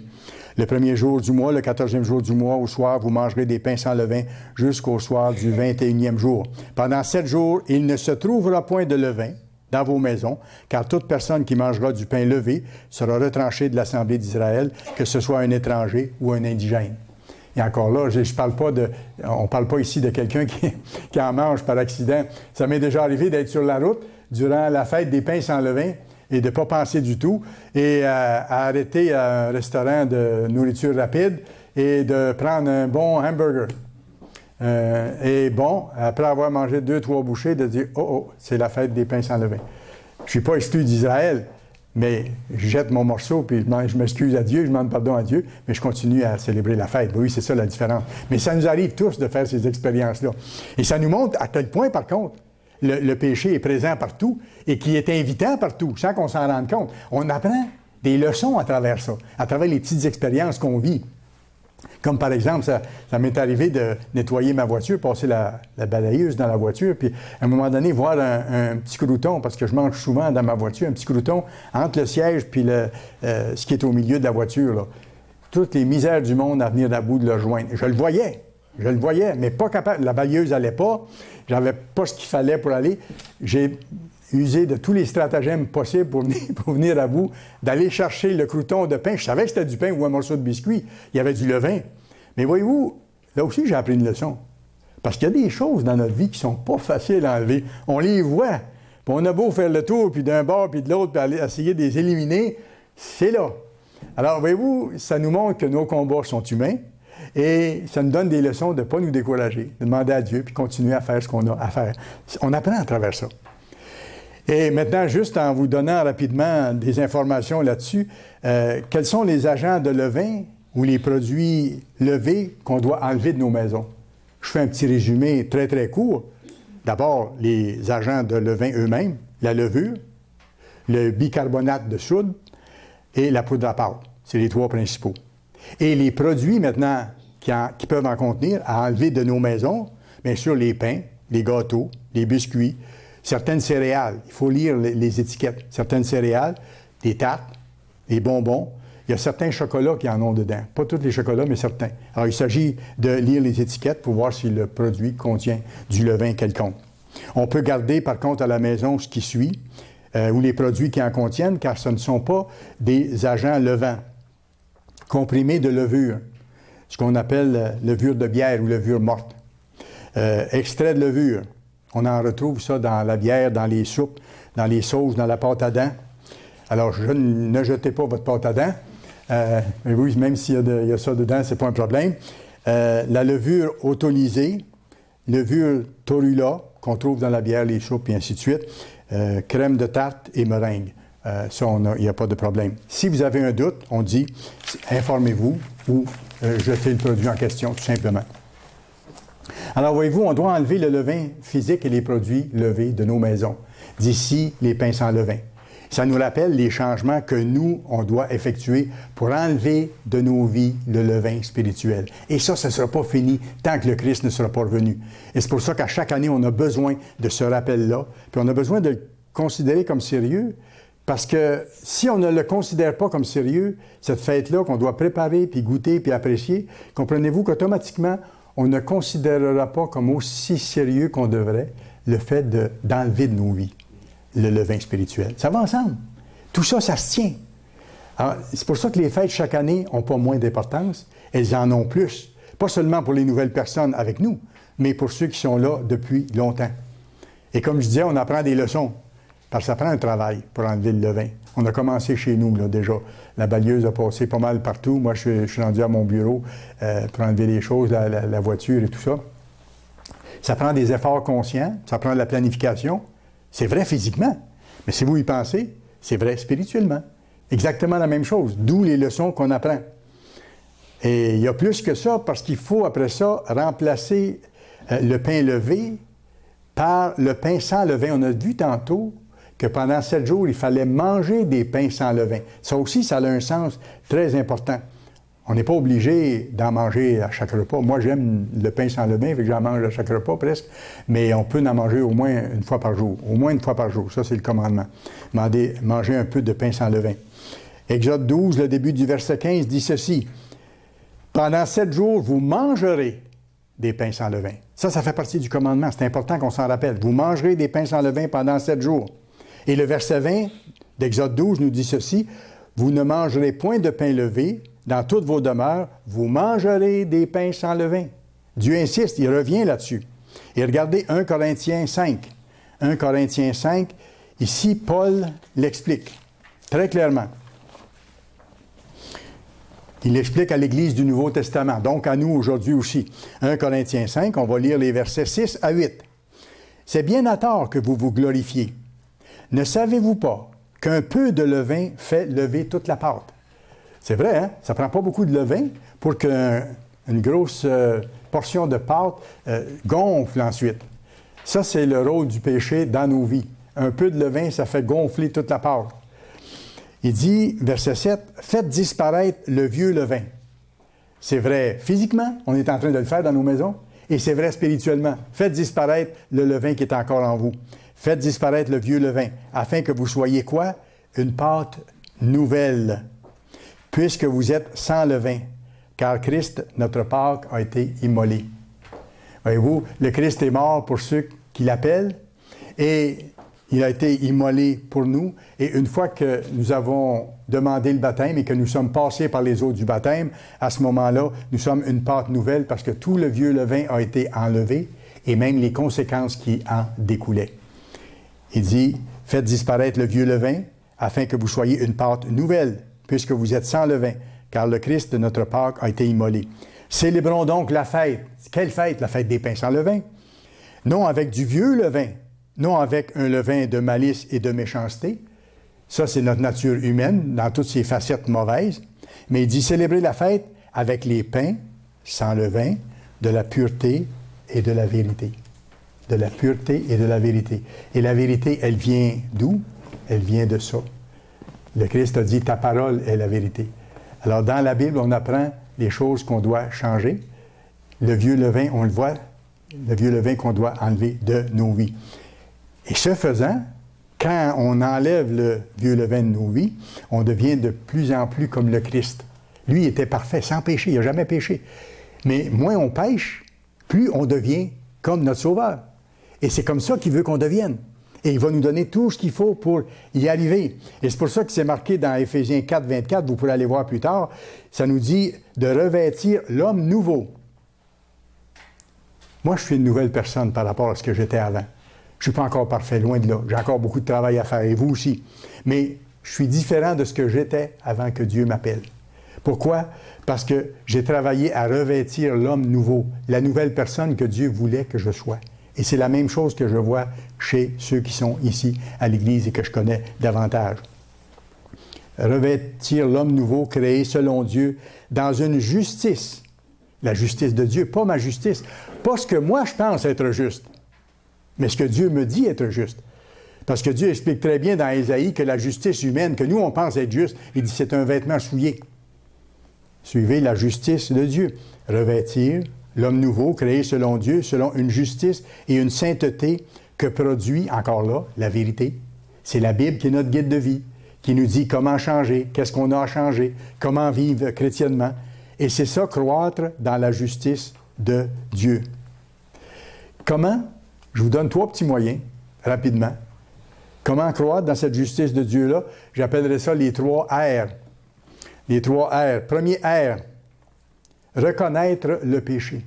Speaker 1: Le premier jour du mois, le 14e jour du mois, au soir, vous mangerez des pains sans levain jusqu'au soir du 21e jour. Pendant 7 jours, il ne se trouvera point de levain dans vos maisons, car toute personne qui mangera du pain levé sera retranchée de l'Assemblée d'Israël, que ce soit un étranger ou un indigène. Et encore là, on ne parle pas ici de quelqu'un qui en mange par accident. Ça m'est déjà arrivé d'être sur la route durant la fête des pains sans levain et de ne pas penser du tout et à arrêter à un restaurant de nourriture rapide et de prendre un bon hamburger. Et bon, après avoir mangé 2-3 bouchées, de dire « Oh, c'est la fête des pains sans levain ». Je ne suis pas exclu d'Israël, mais je jette mon morceau, puis je m'excuse à Dieu, je demande pardon à Dieu, mais je continue à célébrer la fête. Oui, c'est ça la différence. Mais ça nous arrive tous de faire ces expériences-là. Et ça nous montre à quel point, par contre, le péché est présent partout et qui est invitant partout, sans qu'on s'en rende compte. On apprend des leçons à travers ça, à travers les petites expériences qu'on vit. Comme par exemple, ça m'est arrivé de nettoyer ma voiture, passer la balayeuse dans la voiture, puis à un moment donné, voir un petit crouton, parce que je mange souvent dans ma voiture, un petit crouton entre le siège puis ce qui est au milieu de la voiture, là. Toutes les misères du monde à venir à bout de le joindre. Je le voyais, mais pas capable. La balayeuse n'allait pas, j'avais pas ce qu'il fallait pour aller. J'ai usé de tous les stratagèmes possibles pour venir à bout, d'aller chercher le crouton de pain. Je savais que c'était du pain ou un morceau de biscuit. Il y avait du levain. Mais voyez-vous, là aussi, j'ai appris une leçon. Parce qu'il y a des choses dans notre vie qui sont pas faciles à enlever. On les voit. Puis on a beau faire le tour, puis d'un bord, puis de l'autre, puis aller essayer de les éliminer, c'est là. Alors, voyez-vous, ça nous montre que nos combats sont humains, Et ça nous donne des leçons de ne pas nous décourager, de demander à Dieu, puis continuer à faire ce qu'on a à faire. On apprend à travers ça. Et maintenant, juste en vous donnant rapidement des informations là-dessus, quels sont les agents de levain ou les produits levés qu'on doit enlever de nos maisons? Je fais un petit résumé très, très court. D'abord, les agents de levain eux-mêmes, la levure, le bicarbonate de soude et la poudre à pâte. C'est les trois principaux. Et les produits maintenant qui peuvent en contenir à enlever de nos maisons, bien sûr les pains, les gâteaux, les biscuits, certaines céréales. Il faut lire les étiquettes. Certaines céréales, des tartes, des bonbons. Il y a certains chocolats qui en ont dedans. Pas tous les chocolats, mais certains. Alors, il s'agit de lire les étiquettes pour voir si le produit contient du levain quelconque. On peut garder, par contre, à la maison ce qui suit, ou les produits qui en contiennent, car ce ne sont pas des agents levants. Comprimés de levure, ce qu'on appelle levure de bière ou levure morte. Extrait de levure, on en retrouve ça dans la bière, dans les soupes, dans les sauces, dans la pâte à dents. Alors, ne jetez pas votre pâte à dents. Mais oui, même s'il y a ça dedans, c'est pas un problème. La levure autolysée, levure torula, qu'on trouve dans la bière, les soupes, et ainsi de suite. Crème de tarte et meringue. Ça, il n'y a pas de problème. Si vous avez un doute, on dit informez-vous ou jetez le produit en question, tout simplement. Alors, voyez-vous, on doit enlever le levain physique et les produits levés de nos maisons. D'ici, les pains sans levain. Ça nous rappelle les changements que nous, on doit effectuer pour enlever de nos vies le levain spirituel. Et ça ne sera pas fini tant que le Christ ne sera pas revenu. Et c'est pour ça qu'à chaque année, on a besoin de ce rappel-là. Puis on a besoin de le considérer comme sérieux. Parce que si on ne le considère pas comme sérieux, cette fête-là qu'on doit préparer, puis goûter, puis apprécier, comprenez-vous qu'automatiquement, on ne considérera pas comme aussi sérieux qu'on devrait le fait d'enlever de nos vies le levain spirituel. Ça va ensemble. Tout ça, ça se tient. Alors, c'est pour ça que les fêtes, chaque année, n'ont pas moins d'importance. Elles en ont plus. Pas seulement pour les nouvelles personnes avec nous, mais pour ceux qui sont là depuis longtemps. Et comme je disais, on apprend des leçons. Parce que ça prend un travail pour enlever le levain. On a commencé chez nous, là, déjà. La balieuse a passé pas mal partout. Moi, je suis rendu à mon bureau pour enlever les choses, la voiture et tout ça. Ça prend des efforts conscients, ça prend de la planification. C'est vrai physiquement, mais si vous y pensez, c'est vrai spirituellement. Exactement la même chose, d'où les leçons qu'on apprend. Et il y a plus que ça, parce qu'il faut, après ça, remplacer le pain levé par le pain sans levain. On a vu tantôt que pendant 7 jours, il fallait manger des pains sans levain. Ça aussi, ça a un sens très important. On n'est pas obligé d'en manger à chaque repas. Moi, j'aime le pain sans levain, fait que j'en mange à chaque repas presque, mais on peut en manger au moins une fois par jour. Au moins une fois par jour, ça c'est le commandement. Manger un peu de pain sans levain. Exode 12, le début du verset 15, dit ceci. « Pendant 7 jours, vous mangerez des pains sans levain. » Ça fait partie du commandement. C'est important qu'on s'en rappelle. Vous mangerez des pains sans levain pendant 7 jours. Et le verset 20 d'Exode 12 nous dit ceci. « Vous ne mangerez point de pain levé. Dans toutes vos demeures, vous mangerez des pains sans levain. » Dieu insiste, il revient là-dessus. Et regardez 1 Corinthiens 5. 1 Corinthiens 5, ici, Paul l'explique très clairement. Il l'explique à l'Église du Nouveau Testament, donc à nous aujourd'hui aussi. 1 Corinthiens 5, on va lire les versets 6 à 8. « C'est bien à tort que vous vous glorifiez. Ne savez-vous pas qu'un peu de levain fait lever toute la pâte? » C'est vrai, hein? Ça ne prend pas beaucoup de levain pour qu'une grosse portion de pâte gonfle ensuite. Ça, c'est le rôle du péché dans nos vies. Un peu de levain, ça fait gonfler toute la pâte. Il dit, verset 7, « Faites disparaître le vieux levain. » C'est vrai physiquement, on est en train de le faire dans nos maisons, et c'est vrai spirituellement. Faites disparaître le levain qui est encore en vous. Faites disparaître le vieux levain, afin que vous soyez quoi? Une pâte nouvelle. Puisque vous êtes sans levain, car Christ, notre Pâque, a été immolé. Voyez-vous, le Christ est mort pour ceux qui l'appellent, et il a été immolé pour nous. Et une fois que nous avons demandé le baptême et que nous sommes passés par les eaux du baptême, à ce moment-là, nous sommes une pâte nouvelle parce que tout le vieux levain a été enlevé et même les conséquences qui en découlaient. Il dit, faites disparaître le vieux levain afin que vous soyez une pâte nouvelle, puisque vous êtes sans levain, car le Christ de notre Pâque a été immolé. Célébrons donc la fête. Quelle fête? La fête des pains sans levain. Non avec du vieux levain, non avec un levain de malice et de méchanceté. Ça, c'est notre nature humaine, dans toutes ses facettes mauvaises. Mais il dit célébrer la fête avec les pains sans levain, de la pureté et de la vérité. De la pureté et de la vérité. Et la vérité, elle vient d'où? Elle vient de ça. Le Christ a dit, ta parole est la vérité. Alors, dans la Bible, on apprend les choses qu'on doit changer. Le vieux levain, on le voit, le vieux levain qu'on doit enlever de nos vies. Et ce faisant, quand on enlève le vieux levain de nos vies, on devient de plus en plus comme le Christ. Lui était parfait, sans péché, il n'a jamais péché. Mais moins on pêche, plus on devient comme notre Sauveur. Et c'est comme ça qu'il veut qu'on devienne. Et il va nous donner tout ce qu'il faut pour y arriver. Et c'est pour ça que c'est marqué dans Éphésiens 4, 24, vous pourrez aller voir plus tard, ça nous dit de revêtir l'homme nouveau. Moi, je suis une nouvelle personne par rapport à ce que j'étais avant. Je ne suis pas encore parfait, loin de là. J'ai encore beaucoup de travail à faire, et vous aussi. Mais je suis différent de ce que j'étais avant que Dieu m'appelle. Pourquoi? Parce que j'ai travaillé à revêtir l'homme nouveau, la nouvelle personne que Dieu voulait que je sois. Et c'est la même chose que je vois chez ceux qui sont ici à l'Église et que je connais davantage. Revêtir l'homme nouveau créé selon Dieu dans une justice. La justice de Dieu, pas ma justice. Pas ce que moi je pense être juste, mais ce que Dieu me dit être juste. Parce que Dieu explique très bien dans Ésaïe que la justice humaine, que nous on pense être juste, il dit c'est un vêtement souillé. Suivez la justice de Dieu. Revêtir l'homme nouveau, créé selon Dieu, selon une justice et une sainteté que produit, encore là, la vérité. C'est la Bible qui est notre guide de vie, qui nous dit comment changer, qu'est-ce qu'on a à changer, comment vivre chrétiennement. Et c'est ça, croître dans la justice de Dieu. Comment? Je vous donne 3 petits moyens, rapidement. Comment croître dans cette justice de Dieu-là? J'appellerais ça les 3 R. Les 3 R. Premier R, reconnaître le péché.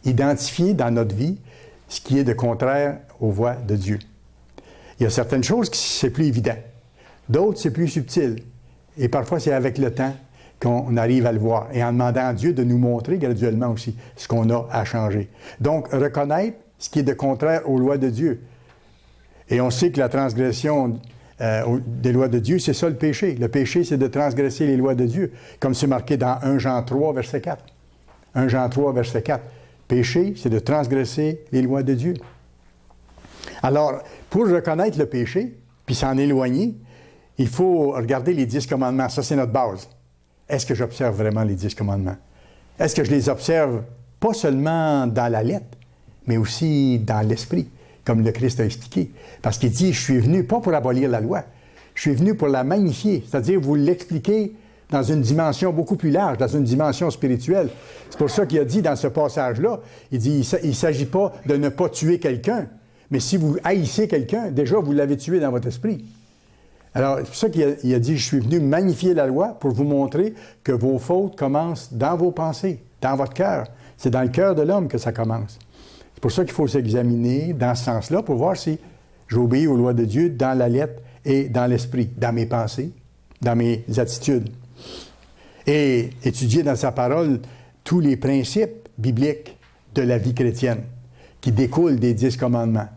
Speaker 1: Identifier dans notre vie ce qui est de contraire aux voies de Dieu. Il y a certaines choses qui c'est plus évident. D'autres, c'est plus subtil. Et parfois, c'est avec le temps qu'on arrive à le voir. Et en demandant à Dieu de nous montrer graduellement aussi ce qu'on a à changer. Donc, reconnaître ce qui est de contraire aux lois de Dieu. Et on sait que la transgression des lois de Dieu, c'est ça le péché. Le péché, c'est de transgresser les lois de Dieu, comme c'est marqué dans 1 Jean 3, verset 4. 1 Jean 3, verset 4. Péché, c'est de transgresser les lois de Dieu. Alors, pour reconnaître le péché, puis s'en éloigner, il faut regarder les 10 commandements. Ça, c'est notre base. Est-ce que j'observe vraiment les 10 commandements? Est-ce que je les observe pas seulement dans la lettre, mais aussi dans l'esprit, comme le Christ a expliqué? Parce qu'il dit, je suis venu pas pour abolir la loi, je suis venu pour la magnifier, c'est-à-dire vous l'expliquer dans une dimension beaucoup plus large, dans une dimension spirituelle. C'est pour ça qu'il a dit dans ce passage-là, il dit, il ne s'agit pas de ne pas tuer quelqu'un, mais si vous haïssez quelqu'un, déjà vous l'avez tué dans votre esprit. Alors, c'est pour ça qu'il a dit, je suis venu magnifier la loi pour vous montrer que vos fautes commencent dans vos pensées, dans votre cœur. C'est dans le cœur de l'homme que ça commence. C'est pour ça qu'il faut s'examiner dans ce sens-là pour voir si j'obéis aux lois de Dieu dans la lettre et dans l'esprit, dans mes pensées, dans mes attitudes. Et étudier dans sa parole tous les principes bibliques de la vie chrétienne qui découlent des 10 commandements.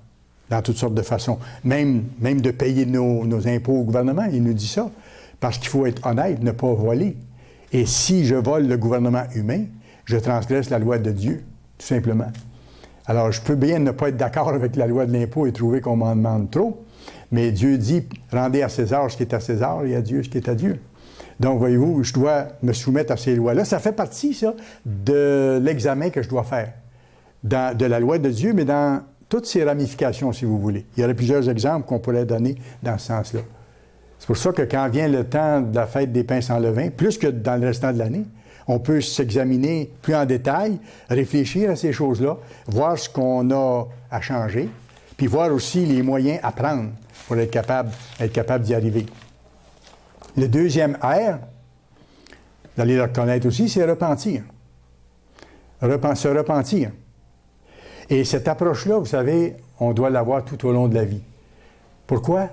Speaker 1: Dans toutes sortes de façons. Même de payer nos impôts au gouvernement, il nous dit ça. Parce qu'il faut être honnête, ne pas voler. Et si je vole le gouvernement humain, je transgresse la loi de Dieu, tout simplement. Alors, je peux bien ne pas être d'accord avec la loi de l'impôt et trouver qu'on m'en demande trop, mais Dieu dit, rendez à César ce qui est à César et à Dieu ce qui est à Dieu. Donc, voyez-vous, je dois me soumettre à ces lois-là. Ça fait partie, ça, de l'examen que je dois faire. De la loi de Dieu, mais dans toutes ses ramifications, si vous voulez. Il y aurait plusieurs exemples qu'on pourrait donner dans ce sens-là. C'est pour ça que quand vient le temps de la fête des pains sans levain, plus que dans le restant de l'année, on peut s'examiner plus en détail, réfléchir à ces choses-là, voir ce qu'on a à changer, puis voir aussi les moyens à prendre pour être capable d'y arriver. Le deuxième R, vous allez le reconnaître aussi, c'est repentir. Se repentir. Et cette approche-là, vous savez, on doit l'avoir tout au long de la vie. Pourquoi?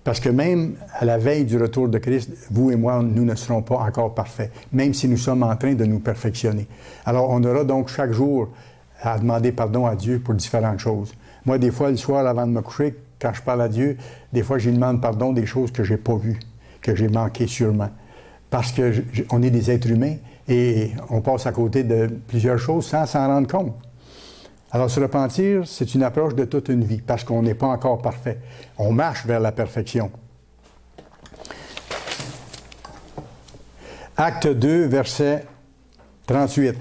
Speaker 1: Parce que même à la veille du retour de Christ, vous et moi, nous ne serons pas encore parfaits, même si nous sommes en train de nous perfectionner. Alors, on aura donc chaque jour à demander pardon à Dieu pour différentes choses. Moi, des fois, le soir, avant de me coucher, quand je parle à Dieu, des fois, je lui demande pardon des choses que je n'ai pas vues, que j'ai manquées sûrement. Parce qu'on est des êtres humains et on passe à côté de plusieurs choses sans s'en rendre compte. Alors, se repentir, c'est une approche de toute une vie, parce qu'on n'est pas encore parfait. On marche vers la perfection. Acte 2, verset 38.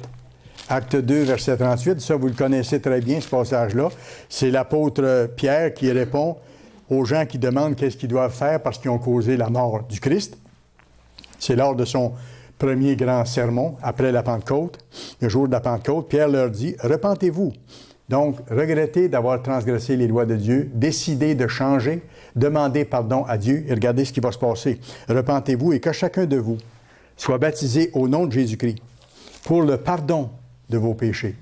Speaker 1: Acte 2, verset 38, ça, vous le connaissez très bien, ce passage-là. C'est l'apôtre Pierre qui répond aux gens qui demandent qu'est-ce qu'ils doivent faire parce qu'ils ont causé la mort du Christ. C'est lors de son premier grand sermon, après la Pentecôte, le jour de la Pentecôte. Pierre leur dit, « Repentez-vous. » Donc, regrettez d'avoir transgressé les lois de Dieu, décidez de changer, demandez pardon à Dieu et regardez ce qui va se passer. Repentez-vous et que chacun de vous soit baptisé au nom de Jésus-Christ pour le pardon de vos péchés.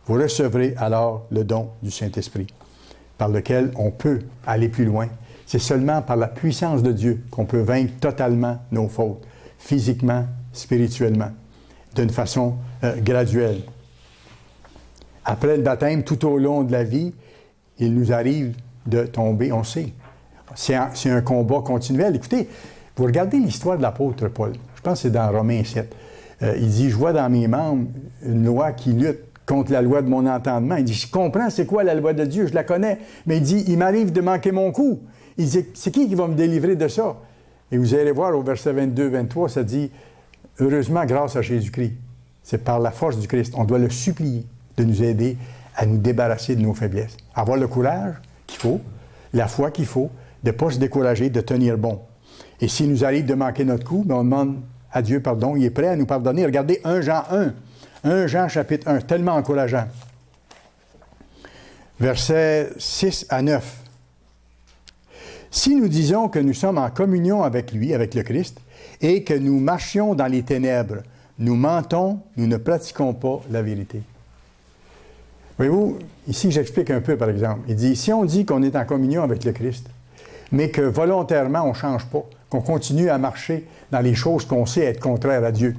Speaker 1: Vous recevrez alors le don du Saint-Esprit, par lequel on peut aller plus loin. C'est seulement par la puissance de Dieu qu'on peut vaincre totalement nos fautes, physiquement, spirituellement, d'une façon graduelle. Après le baptême, tout au long de la vie, il nous arrive de tomber, on sait. C'est un combat continuel. Écoutez, vous regardez l'histoire de l'apôtre Paul. Je pense que c'est dans Romains 7. Il dit, je vois dans mes membres une loi qui lutte contre la loi de mon entendement. Il dit, je comprends c'est quoi la loi de Dieu, je la connais. Mais il dit, il m'arrive de manquer mon coup. Il dit, c'est qui va me délivrer de ça? Et vous allez voir au verset 22-23, ça dit, heureusement grâce à Jésus-Christ. C'est par la force du Christ. On doit le supplier de nous aider à nous débarrasser de nos faiblesses. Avoir le courage qu'il faut, la foi qu'il faut, de ne pas se décourager, de tenir bon. Et s'il nous arrive de manquer notre coup, bien on demande à Dieu pardon. Il est prêt à nous pardonner. Regardez 1 Jean 1. 1 Jean chapitre 1, tellement encourageant. Versets 6 à 9. Si nous disons que nous sommes en communion avec lui, avec le Christ, et que nous marchions dans les ténèbres, nous mentons, nous ne pratiquons pas la vérité. Voyez-vous, ici j'explique un peu par exemple. Il dit, si on dit qu'on est en communion avec le Christ, mais que volontairement on ne change pas, qu'on continue à marcher dans les choses qu'on sait être contraires à Dieu,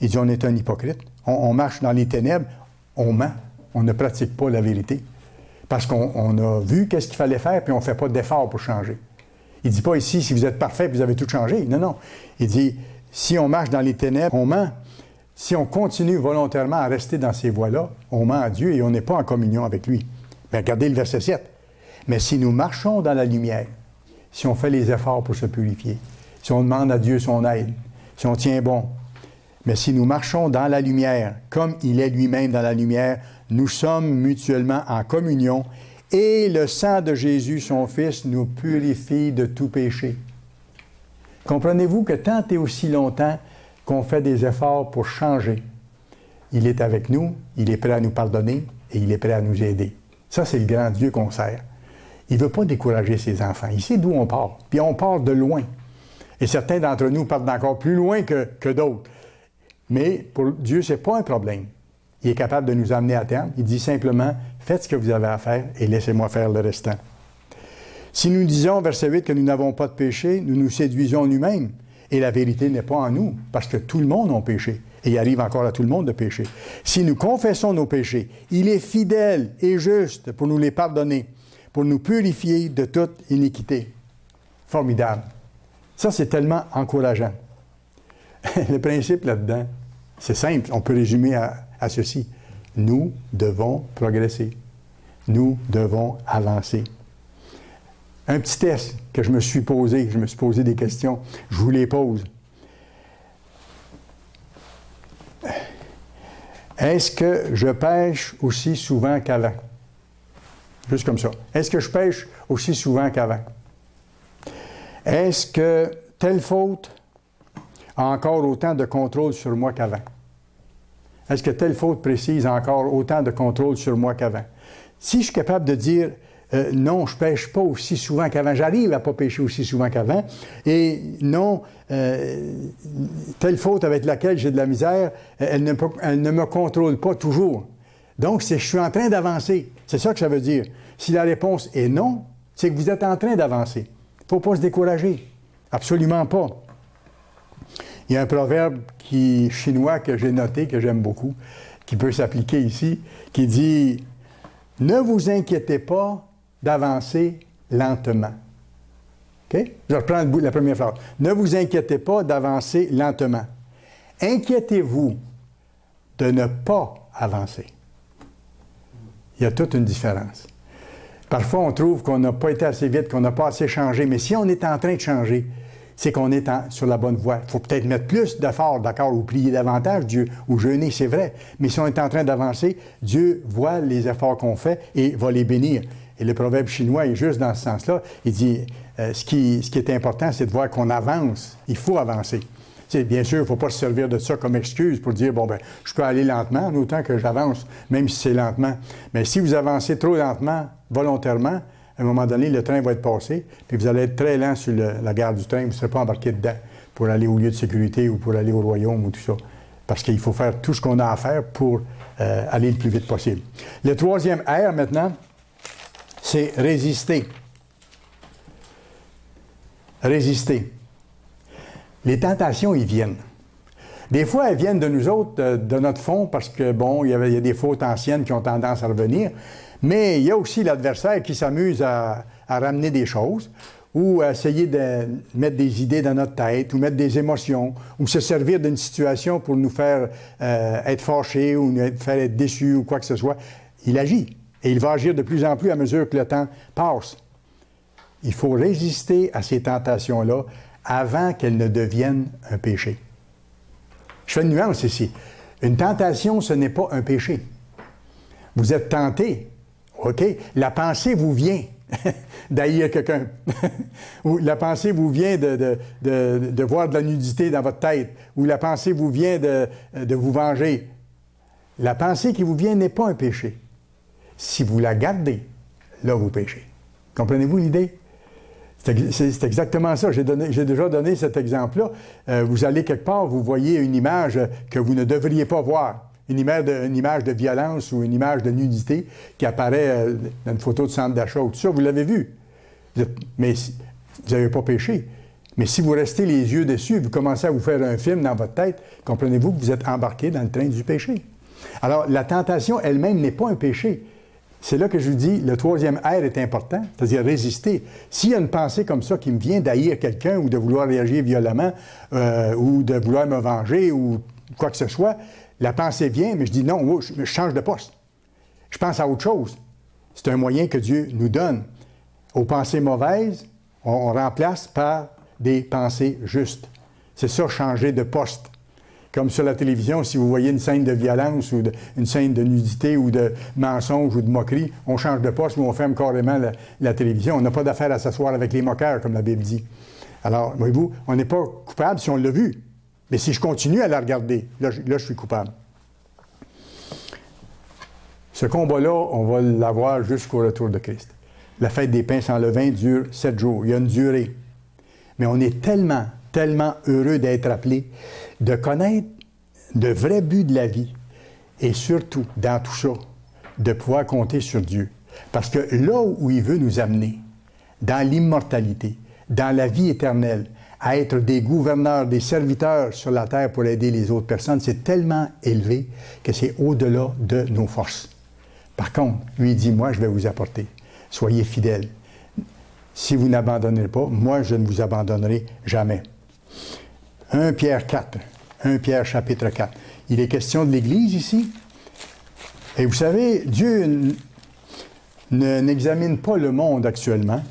Speaker 1: il dit on est un hypocrite, on marche dans les ténèbres, on ment, on ne pratique pas la vérité. Parce qu'on a vu qu'est-ce qu'il fallait faire, puis on ne fait pas d'effort pour changer. Il ne dit pas ici, si vous êtes parfait, vous avez tout changé. Non, non. Il dit, si on marche dans les ténèbres, on ment. Si on continue volontairement à rester dans ces voies-là, on ment à Dieu et on n'est pas en communion avec lui. Mais regardez le verset 7. Mais si nous marchons dans la lumière, si on fait les efforts pour se purifier, si on demande à Dieu son aide, si on tient bon, mais si nous marchons dans la lumière, comme il est lui-même dans la lumière, nous sommes mutuellement en communion et le sang de Jésus, son Fils, nous purifie de tout péché. Comprenez-vous que tant et aussi longtemps qu'on fait des efforts pour changer, il est avec nous, il est prêt à nous pardonner et il est prêt à nous aider. Ça, c'est le grand Dieu qu'on sert. Il ne veut pas décourager ses enfants. Il sait d'où on part. Puis on part de loin. Et certains d'entre nous partent d'encore plus loin que d'autres. Mais pour Dieu, ce n'est pas un problème. Il est capable de nous amener à terme. Il dit simplement, faites ce que vous avez à faire et laissez-moi faire le restant. Si nous disons, verset 8, que nous n'avons pas de péché, nous nous séduisons nous-mêmes. Et la vérité n'est pas en nous, parce que tout le monde a péché. Et il arrive encore à tout le monde de pécher. Si nous confessons nos péchés, il est fidèle et juste pour nous les pardonner, pour nous purifier de toute iniquité. Formidable. Ça, c'est tellement encourageant. Le principe là-dedans, c'est simple. On peut résumer à ceci. Nous devons progresser. Nous devons avancer. Un petit test que je me suis posé des questions, je vous les pose. Est-ce que je pêche aussi souvent qu'avant? Juste comme ça. Est-ce que je pêche aussi souvent qu'avant? Est-ce que telle faute a encore autant de contrôle sur moi qu'avant? Est-ce que telle faute précise a encore autant de contrôle sur moi qu'avant? Si je suis capable de dire non, je ne pêche pas aussi souvent qu'avant, j'arrive à ne pas pêcher aussi souvent qu'avant, et non, telle faute avec laquelle j'ai de la misère, elle ne me contrôle pas toujours. Donc, je suis en train d'avancer. C'est ça que ça veut dire. Si la réponse est non, c'est que vous êtes en train d'avancer. ne faut pas se décourager. Absolument pas. Il y a un proverbe chinois que j'ai noté, que j'aime beaucoup, qui peut s'appliquer ici, qui dit « Ne vous inquiétez pas d'avancer lentement. » OK? Je reprends la première phrase. « Ne vous inquiétez pas d'avancer lentement. Inquiétez-vous de ne pas avancer. » Il y a toute une différence. Parfois, on trouve qu'on n'a pas été assez vite, qu'on n'a pas assez changé, mais si on est en train de changer, c'est qu'on est sur la bonne voie. Il faut peut-être mettre plus d'efforts, d'accord, ou prier davantage Dieu, ou jeûner, c'est vrai. Mais si on est en train d'avancer, Dieu voit les efforts qu'on fait et va les bénir. Et le proverbe chinois est juste dans ce sens-là. Il dit, ce qui est important, c'est de voir qu'on avance. Il faut avancer. Bien sûr, il ne faut pas se servir de ça comme excuse pour dire, bon, ben, je peux aller lentement, en autant que j'avance, même si c'est lentement. Mais si vous avancez trop lentement, volontairement, à un moment donné, le train va être passé, puis vous allez être très lent sur la gare du train, vous ne serez pas embarqué dedans pour aller au lieu de sécurité ou pour aller au royaume ou tout ça. Parce qu'il faut faire tout ce qu'on a à faire pour aller le plus vite possible. Le troisième R, maintenant, c'est résister. Résister. Les tentations, ils viennent. Des fois, elles viennent de nous autres, de notre fond, parce que, bon, il y a des fautes anciennes qui ont tendance à revenir. Mais il y a aussi l'adversaire qui s'amuse à ramener des choses ou à essayer de mettre des idées dans notre tête ou mettre des émotions ou se servir d'une situation pour nous faire être fâchés ou nous faire être déçus ou quoi que ce soit. Il agit et il va agir de plus en plus à mesure que le temps passe. Il faut résister à ces tentations-là avant qu'elles ne deviennent un péché. Je fais une nuance ici. Une tentation, ce n'est pas un péché. Vous êtes tenté. OK? La pensée vous vient d'haïr quelqu'un. Ou la pensée vous vient de voir de la nudité dans votre tête. Ou la pensée vous vient de vous venger. La pensée qui vous vient n'est pas un péché. Si vous la gardez, là, vous péchez. Comprenez-vous l'idée? C'est exactement ça. J'ai déjà donné cet exemple-là. Vous allez quelque part, vous voyez une image que vous ne devriez pas voir. Une image de violence ou une image de nudité qui apparaît dans une photo de centre d'achat ou tout ça, vous l'avez vu. Mais vous n'avez pas péché. Mais si vous restez les yeux dessus, vous commencez à vous faire un film dans votre tête, comprenez-vous que vous êtes embarqué dans le train du péché. Alors, la tentation elle-même n'est pas un péché. C'est là que je vous dis, le troisième R est important, c'est-à-dire résister. S'il y a une pensée comme ça qui me vient d'haïr quelqu'un ou de vouloir réagir violemment ou de vouloir me venger ou quoi que ce soit, la pensée vient, mais je dis non, je change de poste. Je pense à autre chose. C'est un moyen que Dieu nous donne. Aux pensées mauvaises, on remplace par des pensées justes. C'est ça, changer de poste. Comme sur la télévision, si vous voyez une scène de violence ou une scène de nudité ou de mensonge ou de moquerie, on change de poste ou on ferme carrément la télévision. On n'a pas d'affaire à s'asseoir avec les moqueurs, comme la Bible dit. Alors, voyez-vous, on n'est pas coupable si on l'a vu. Mais si je continue à la regarder, là, je suis coupable. Ce combat-là, on va l'avoir jusqu'au retour de Christ. La fête des pains sans levain dure 7 jours. Il y a une durée. Mais on est tellement, tellement heureux d'être appelés, de connaître le vrai but de la vie et surtout, dans tout ça, de pouvoir compter sur Dieu. Parce que là où il veut nous amener, dans l'immortalité, dans la vie éternelle, à être des gouverneurs, des serviteurs sur la terre pour aider les autres personnes, c'est tellement élevé que c'est au-delà de nos forces. Par contre, lui dit, moi, je vais vous apporter. Soyez fidèles. Si vous n'abandonnez pas, moi, je ne vous abandonnerai jamais. 1 Pierre 4, 1 Pierre chapitre 4. Il est question de l'Église ici. Et vous savez, Dieu n'examine pas le monde actuellement.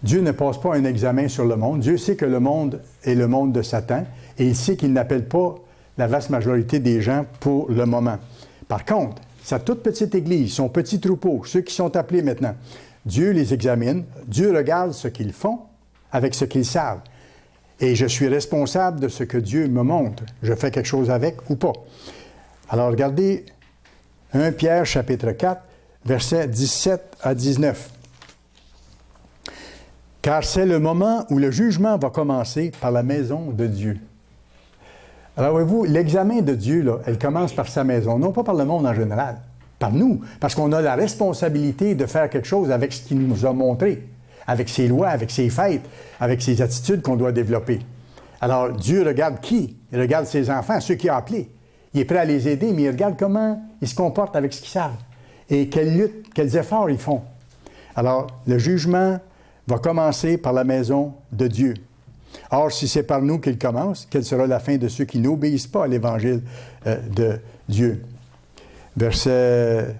Speaker 1: Dieu ne passe pas un examen sur le monde. Dieu sait que le monde est le monde de Satan et il sait qu'il n'appelle pas la vaste majorité des gens pour le moment. Par contre, sa toute petite Église, son petit troupeau, ceux qui sont appelés maintenant, Dieu les examine, Dieu regarde ce qu'ils font avec ce qu'ils savent. Et je suis responsable de ce que Dieu me montre. Je fais quelque chose avec ou pas. Alors regardez 1 Pierre chapitre 4, versets 17 à 19. Car c'est le moment où le jugement va commencer par la maison de Dieu. Alors, voyez-vous, l'examen de Dieu, là, elle commence par sa maison, non pas par le monde en général, par nous, parce qu'on a la responsabilité de faire quelque chose avec ce qu'il nous a montré. avec ses lois, avec ses fêtes, avec ses attitudes qu'on doit développer. Alors, Dieu regarde qui? Il regarde ses enfants, ceux qu'il a appelés. Il est prêt à les aider, mais il regarde comment ils se comportent avec ce qu'ils savent et quelles luttes, quels efforts ils font. Alors, le jugement va commencer par la maison de Dieu. Or, si c'est par nous qu'il commence, quelle sera la fin de ceux qui n'obéissent pas à l'Évangile de Dieu? Verset...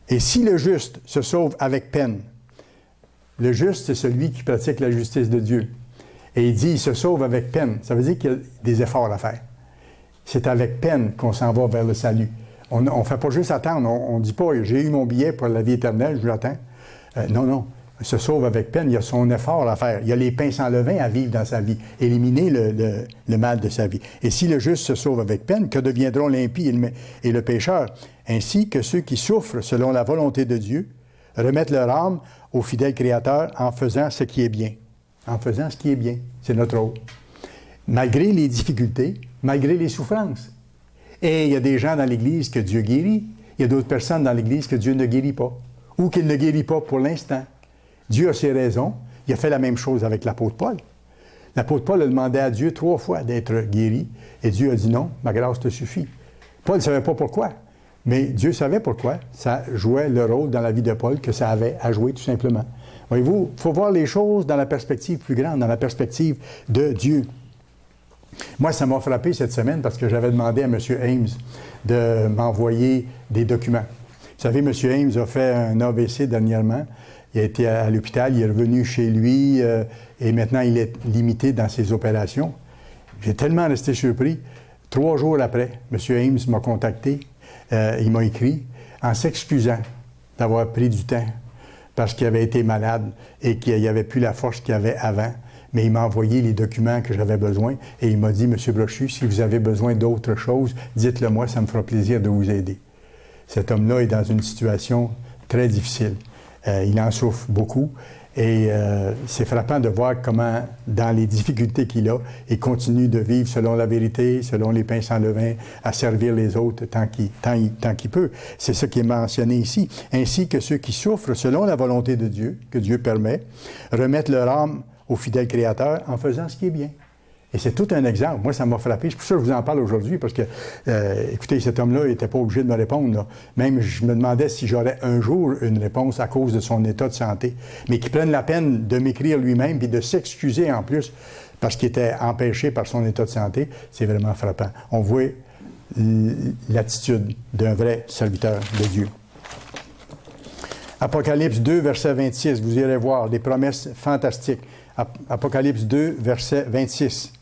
Speaker 1: Et si le juste se sauve avec peine, le juste, c'est celui qui pratique la justice de Dieu. Et il dit, il se sauve avec peine. Ça veut dire qu'il y a des efforts à faire. C'est avec peine qu'on s'en va vers le salut. On ne fait pas juste attendre. On ne dit pas, j'ai eu mon billet pour la vie éternelle, je l'attends. Non. Il se sauve avec peine. Il y a son effort à faire. Il y a les pains sans levain à vivre dans sa vie. Éliminer le mal de sa vie. Et si le juste se sauve avec peine, que deviendront l'impie et le pécheur? Ainsi que ceux qui souffrent selon la volonté de Dieu remettent leur âme au fidèle Créateur en faisant ce qui est bien. En faisant ce qui est bien. C'est notre rôle. Malgré les difficultés, malgré les souffrances. Et il y a des gens dans l'Église que Dieu guérit. Il y a d'autres personnes dans l'Église que Dieu ne guérit pas. Ou qu'il ne guérit pas pour l'instant. Dieu a ses raisons. Il a fait la même chose avec l'apôtre Paul. L'apôtre Paul a demandé à Dieu 3 fois d'être guéri. Et Dieu a dit non, ma grâce te suffit. Paul ne savait pas pourquoi. Mais Dieu savait pourquoi. Ça jouait le rôle dans la vie de Paul que ça avait à jouer tout simplement. Voyez-vous, il faut voir les choses dans la perspective plus grande, dans la perspective de Dieu. Moi, ça m'a frappé cette semaine parce que j'avais demandé à M. Ames de m'envoyer des documents. Vous savez, M. Ames a fait un AVC dernièrement. Il a été à l'hôpital, il est revenu chez lui et maintenant il est limité dans ses opérations. J'ai tellement resté surpris. 3 jours après, M. Ames m'a contacté, il m'a écrit en s'excusant d'avoir pris du temps parce qu'il avait été malade et qu'il n'avait plus la force qu'il avait avant. Mais il m'a envoyé les documents que j'avais besoin et il m'a dit, M. Brochu, si vous avez besoin d'autre chose, dites-le moi, ça me fera plaisir de vous aider. Cet homme-là est dans une situation très difficile. Il en souffre beaucoup et c'est frappant de voir comment, dans les difficultés qu'il a, il continue de vivre selon la vérité, selon les pains sans levain, à servir les autres tant qu'il peut. C'est ce qui est mentionné ici. Ainsi que ceux qui souffrent selon la volonté de Dieu, que Dieu permet, remettent leur âme au fidèle Créateur en faisant ce qui est bien. Et c'est tout un exemple. Moi, ça m'a frappé. C'est pour ça que je vous en parle aujourd'hui, parce que, écoutez, cet homme-là n'était pas obligé de me répondre. Là. Même, je me demandais si j'aurais un jour une réponse à cause de son état de santé. Mais qu'il prenne la peine de m'écrire lui-même, puis de s'excuser en plus, parce qu'il était empêché par son état de santé, c'est vraiment frappant. On voit l'attitude d'un vrai serviteur de Dieu. Apocalypse 2, verset 26, vous irez voir des promesses fantastiques. Apocalypse 2, verset 26.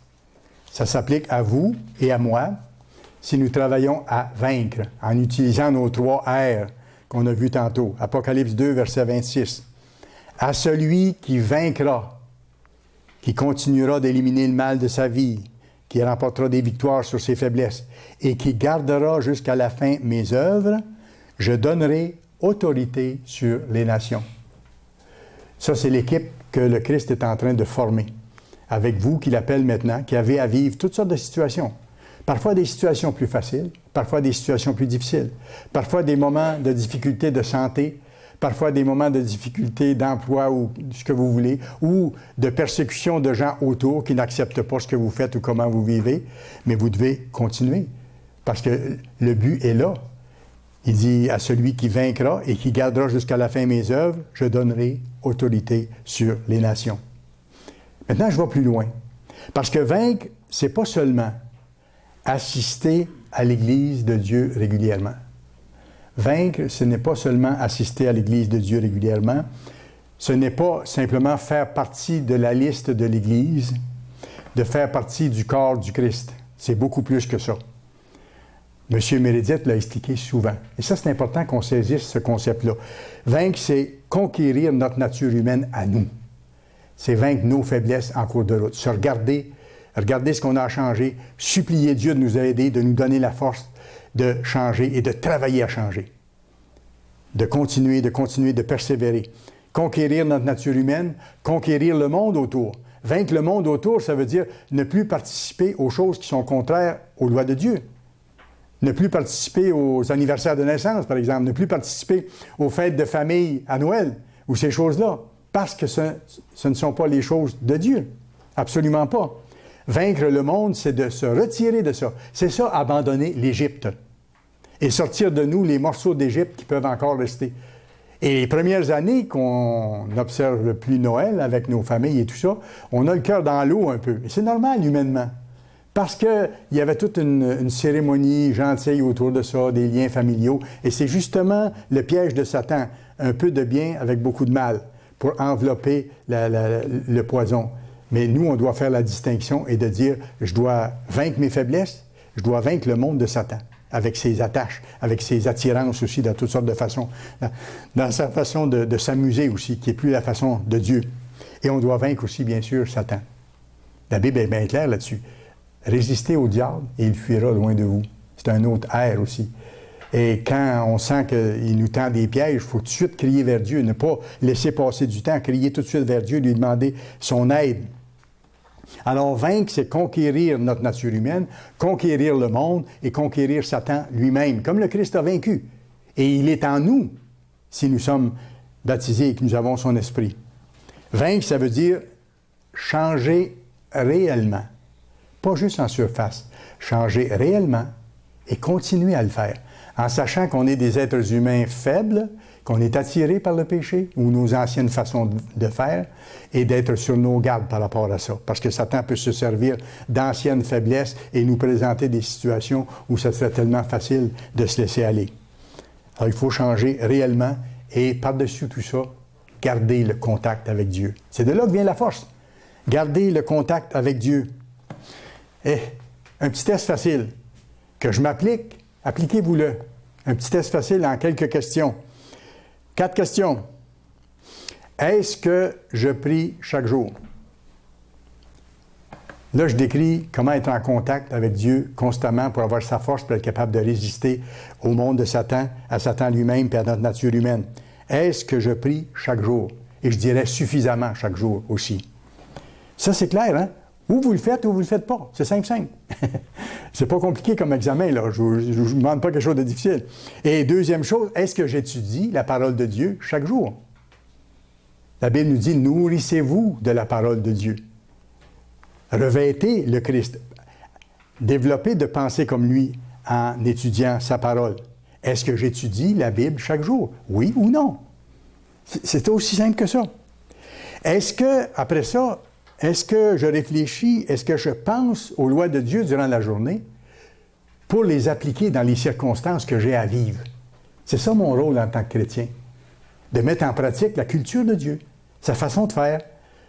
Speaker 1: Ça s'applique à vous et à moi si nous travaillons à vaincre en utilisant nos 3 R qu'on a vus tantôt. Apocalypse 2, verset 26. À celui qui vaincra, qui continuera d'éliminer le mal de sa vie, qui remportera des victoires sur ses faiblesses et qui gardera jusqu'à la fin mes œuvres, je donnerai autorité sur les nations. Ça, c'est l'équipe que le Christ est en train de former. Avec vous, qui l'appelle maintenant, qui avez à vivre toutes sortes de situations. Parfois des situations plus faciles, parfois des situations plus difficiles, parfois des moments de difficulté de santé, parfois des moments de difficulté d'emploi ou ce que vous voulez, ou de persécution de gens autour qui n'acceptent pas ce que vous faites ou comment vous vivez, mais vous devez continuer, parce que le but est là. Il dit à celui qui vaincra et qui gardera jusqu'à la fin mes œuvres, je donnerai autorité sur les nations. Maintenant, je vais plus loin. Parce que vaincre, c'est pas seulement assister à l'Église de Dieu régulièrement. Vaincre, ce n'est pas seulement assister à l'Église de Dieu régulièrement. Ce n'est pas simplement faire partie de la liste de l'Église, de faire partie du corps du Christ. C'est beaucoup plus que ça. M. Meredith l'a expliqué souvent. Et ça, c'est important qu'on saisisse ce concept-là. Vaincre, c'est conquérir notre nature humaine à nous. C'est vaincre nos faiblesses en cours de route. Se regarder ce qu'on a à changer, supplier Dieu de nous aider, de nous donner la force de changer et de travailler à changer. De continuer, de persévérer. Conquérir notre nature humaine, conquérir le monde autour. Vaincre le monde autour, ça veut dire ne plus participer aux choses qui sont contraires aux lois de Dieu. Ne plus participer aux anniversaires de naissance, par exemple. Ne plus participer aux fêtes de famille à Noël, ou ces choses-là. parce que ce ne sont pas les choses de Dieu. Absolument pas. Vaincre le monde, c'est de se retirer de ça. C'est ça, abandonner l'Égypte. Et sortir de nous les morceaux d'Égypte qui peuvent encore rester. Et les premières années qu'on n'observe plus Noël avec nos familles et tout ça, on a le cœur dans l'eau un peu. Et c'est normal humainement. Parce qu'il y avait toute une cérémonie gentille autour de ça, des liens familiaux. Et c'est justement le piège de Satan. Un peu de bien avec beaucoup de mal pour envelopper le poison. Mais nous, on doit faire la distinction et de dire, je dois vaincre mes faiblesses, je dois vaincre le monde de Satan, avec ses attaches, avec ses attirances aussi, dans toutes sortes de façons, dans sa façon de s'amuser aussi, qui n'est plus la façon de Dieu. Et on doit vaincre aussi, bien sûr, Satan. La Bible est bien claire là-dessus. Résistez au diable et il fuira loin de vous. C'est un autre air aussi. Et quand on sent qu'il nous tend des pièges, il faut tout de suite crier vers Dieu, ne pas laisser passer du temps, crier tout de suite vers Dieu, lui demander son aide. Alors vaincre, c'est conquérir notre nature humaine, conquérir le monde et conquérir Satan lui-même, comme le Christ a vaincu. Et il est en nous, si nous sommes baptisés et que nous avons son esprit. Vaincre, ça veut dire changer réellement, pas juste en surface, changer réellement et continuer à le faire. En sachant qu'on est des êtres humains faibles, qu'on est attirés par le péché ou nos anciennes façons de faire, et d'être sur nos gardes par rapport à ça. Parce que Satan peut se servir d'anciennes faiblesses et nous présenter des situations où ça serait tellement facile de se laisser aller. Alors, il faut changer réellement et par-dessus tout ça, garder le contact avec Dieu. C'est de là que vient la force. Garder le contact avec Dieu. Et un petit test facile que je m'applique. Appliquez-vous-le. Un petit test facile en quelques questions. 4 questions. Est-ce que je prie chaque jour? Là, je décris comment être en contact avec Dieu constamment pour avoir sa force, pour être capable de résister au monde de Satan, à Satan lui-même et à notre nature humaine. Est-ce que je prie chaque jour? Et je dirais suffisamment chaque jour aussi. Ça, c'est clair, hein? Ou vous le faites ou vous le faites pas. C'est simple. C'est pas compliqué comme examen, là. Je vous demande pas quelque chose de difficile. Et deuxième chose, est-ce que j'étudie la parole de Dieu chaque jour? La Bible nous dit, nourrissez-vous de la parole de Dieu. Revêtez le Christ. Développez de penser comme lui en étudiant sa parole. Est-ce que j'étudie la Bible chaque jour? Oui ou non? C'est aussi simple que ça. Est-ce que, après ça, est-ce que je réfléchis, est-ce que je pense aux lois de Dieu durant la journée pour les appliquer dans les circonstances que j'ai à vivre? C'est ça mon rôle en tant que chrétien, de mettre en pratique la culture de Dieu, sa façon de faire,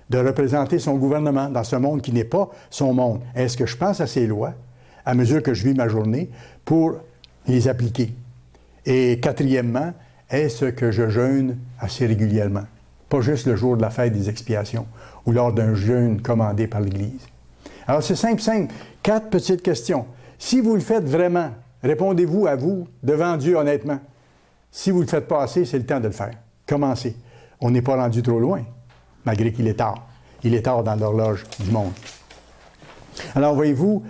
Speaker 1: de représenter son gouvernement dans ce monde qui n'est pas son monde. Est-ce que je pense à ses lois à mesure que je vis ma journée pour les appliquer? Et quatrièmement, est-ce que je jeûne assez régulièrement? Pas juste le jour de la fête des expiations ou lors d'un jeûne commandé par l'Église. Alors, c'est simple. 4 petites questions. Si vous le faites vraiment, répondez-vous à vous devant Dieu honnêtement. Si vous ne le faites pas assez, c'est le temps de le faire. Commencez. On n'est pas rendu trop loin, malgré qu'il est tard. Il est tard dans l'horloge du monde. Alors, voyez-vous,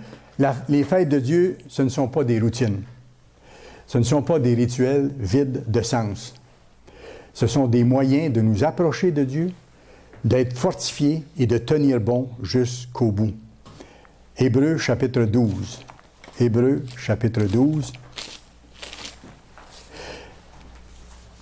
Speaker 1: les fêtes de Dieu, ce ne sont pas des routines. Ce ne sont pas des rituels vides de sens. Ce sont des moyens de nous approcher de Dieu, d'être fortifiés et de tenir bon jusqu'au bout. Hébreux chapitre 12. Hébreux chapitre 12.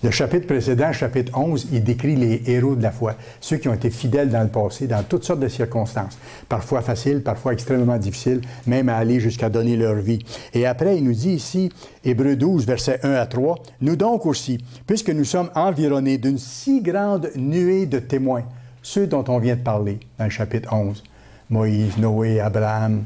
Speaker 1: Le chapitre précédent, chapitre 11, il décrit les héros de la foi, ceux qui ont été fidèles dans le passé, dans toutes sortes de circonstances, parfois faciles, parfois extrêmement difficiles, même à aller jusqu'à donner leur vie. Et après, il nous dit ici, Hébreux 12, versets 1 à 3, « Nous donc aussi, puisque nous sommes environnés d'une si grande nuée de témoins, ceux dont on vient de parler dans le chapitre 11, Moïse, Noé, Abraham,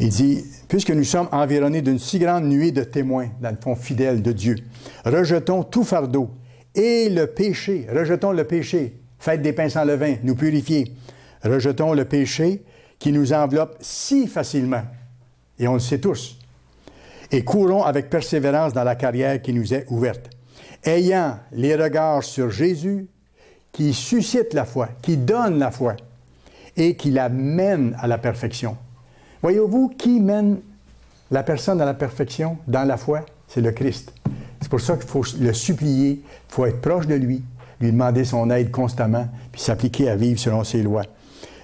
Speaker 1: il dit, puisque nous sommes environnés d'une si grande nuée de témoins, dans le fond fidèles de Dieu, rejetons tout fardeau et le péché. Rejetons le péché. Faites des pains sans levain, nous purifier. Rejetons le péché qui nous enveloppe si facilement. Et on le sait tous. Et courons avec persévérance dans la carrière qui nous est ouverte. Ayant les regards sur Jésus, qui suscite la foi, qui donne la foi et qui la mène à la perfection. Voyez-vous, qui mène la personne à la perfection dans la foi? C'est le Christ. C'est pour ça qu'il faut le supplier, il faut être proche de lui, lui demander son aide constamment, puis s'appliquer à vivre selon ses lois.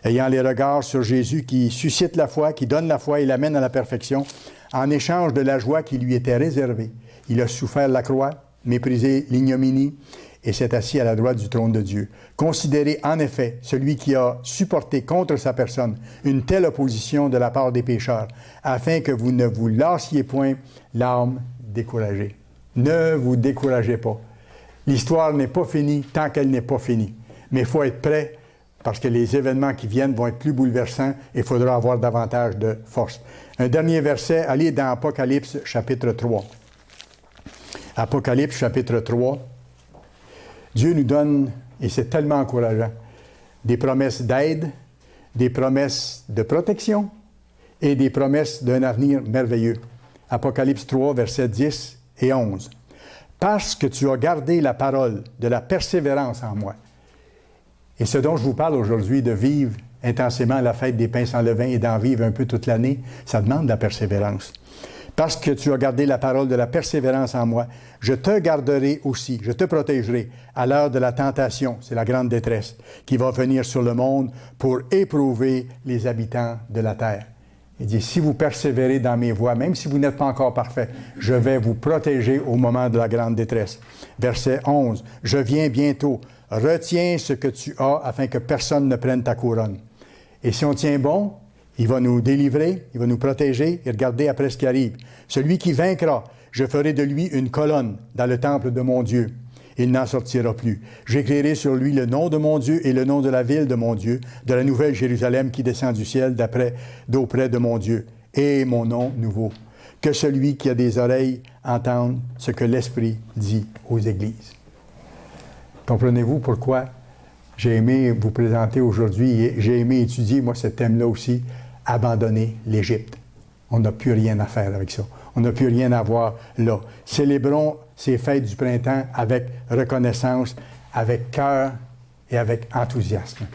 Speaker 1: Ayant les regards sur Jésus qui suscite la foi, qui donne la foi et l'amène à la perfection, en échange de la joie qui lui était réservée, il a souffert la croix, méprisé l'ignominie, et s'est assis à la droite du trône de Dieu. Considérez en effet celui qui a supporté contre sa personne une telle opposition de la part des pécheurs, afin que vous ne vous lassiez point l'âme découragée. Ne vous découragez pas. L'histoire n'est pas finie tant qu'elle n'est pas finie. Mais il faut être prêt parce que les événements qui viennent vont être plus bouleversants et il faudra avoir davantage de force. Un dernier verset, allez dans Apocalypse chapitre 3. Apocalypse chapitre 3. Dieu nous donne, et c'est tellement encourageant, des promesses d'aide, des promesses de protection et des promesses d'un avenir merveilleux. Apocalypse 3, versets 10 et 11. Parce que tu as gardé la parole de la persévérance en moi. Et ce dont je vous parle aujourd'hui, de vivre intensément la fête des pains sans levain et d'en vivre un peu toute l'année, ça demande de la persévérance. Parce que tu as gardé la parole de la persévérance en moi, je te garderai aussi, je te protégerai à l'heure de la tentation, c'est la grande détresse, qui va venir sur le monde pour éprouver les habitants de la terre. Il dit, si vous persévérez dans mes voies, même si vous n'êtes pas encore parfait, je vais vous protéger au moment de la grande détresse. Verset 11, je viens bientôt, retiens ce que tu as afin que personne ne prenne ta couronne. Et si on tient bon, il va nous délivrer, il va nous protéger et regardez après ce qui arrive. Celui qui vaincra, je ferai de lui une colonne dans le temple de mon Dieu. Il n'en sortira plus. J'écrirai sur lui le nom de mon Dieu et le nom de la ville de mon Dieu, de la nouvelle Jérusalem qui descend du ciel d'auprès de mon Dieu, et mon nom nouveau. Que celui qui a des oreilles entende ce que l'Esprit dit aux églises. Comprenez-vous pourquoi j'ai aimé vous présenter aujourd'hui et j'ai aimé étudier, moi, ce thème-là aussi, abandonner l'Égypte. On n'a plus rien à faire avec ça. On n'a plus rien à voir là. Célébrons ces fêtes du printemps avec reconnaissance, avec cœur et avec enthousiasme.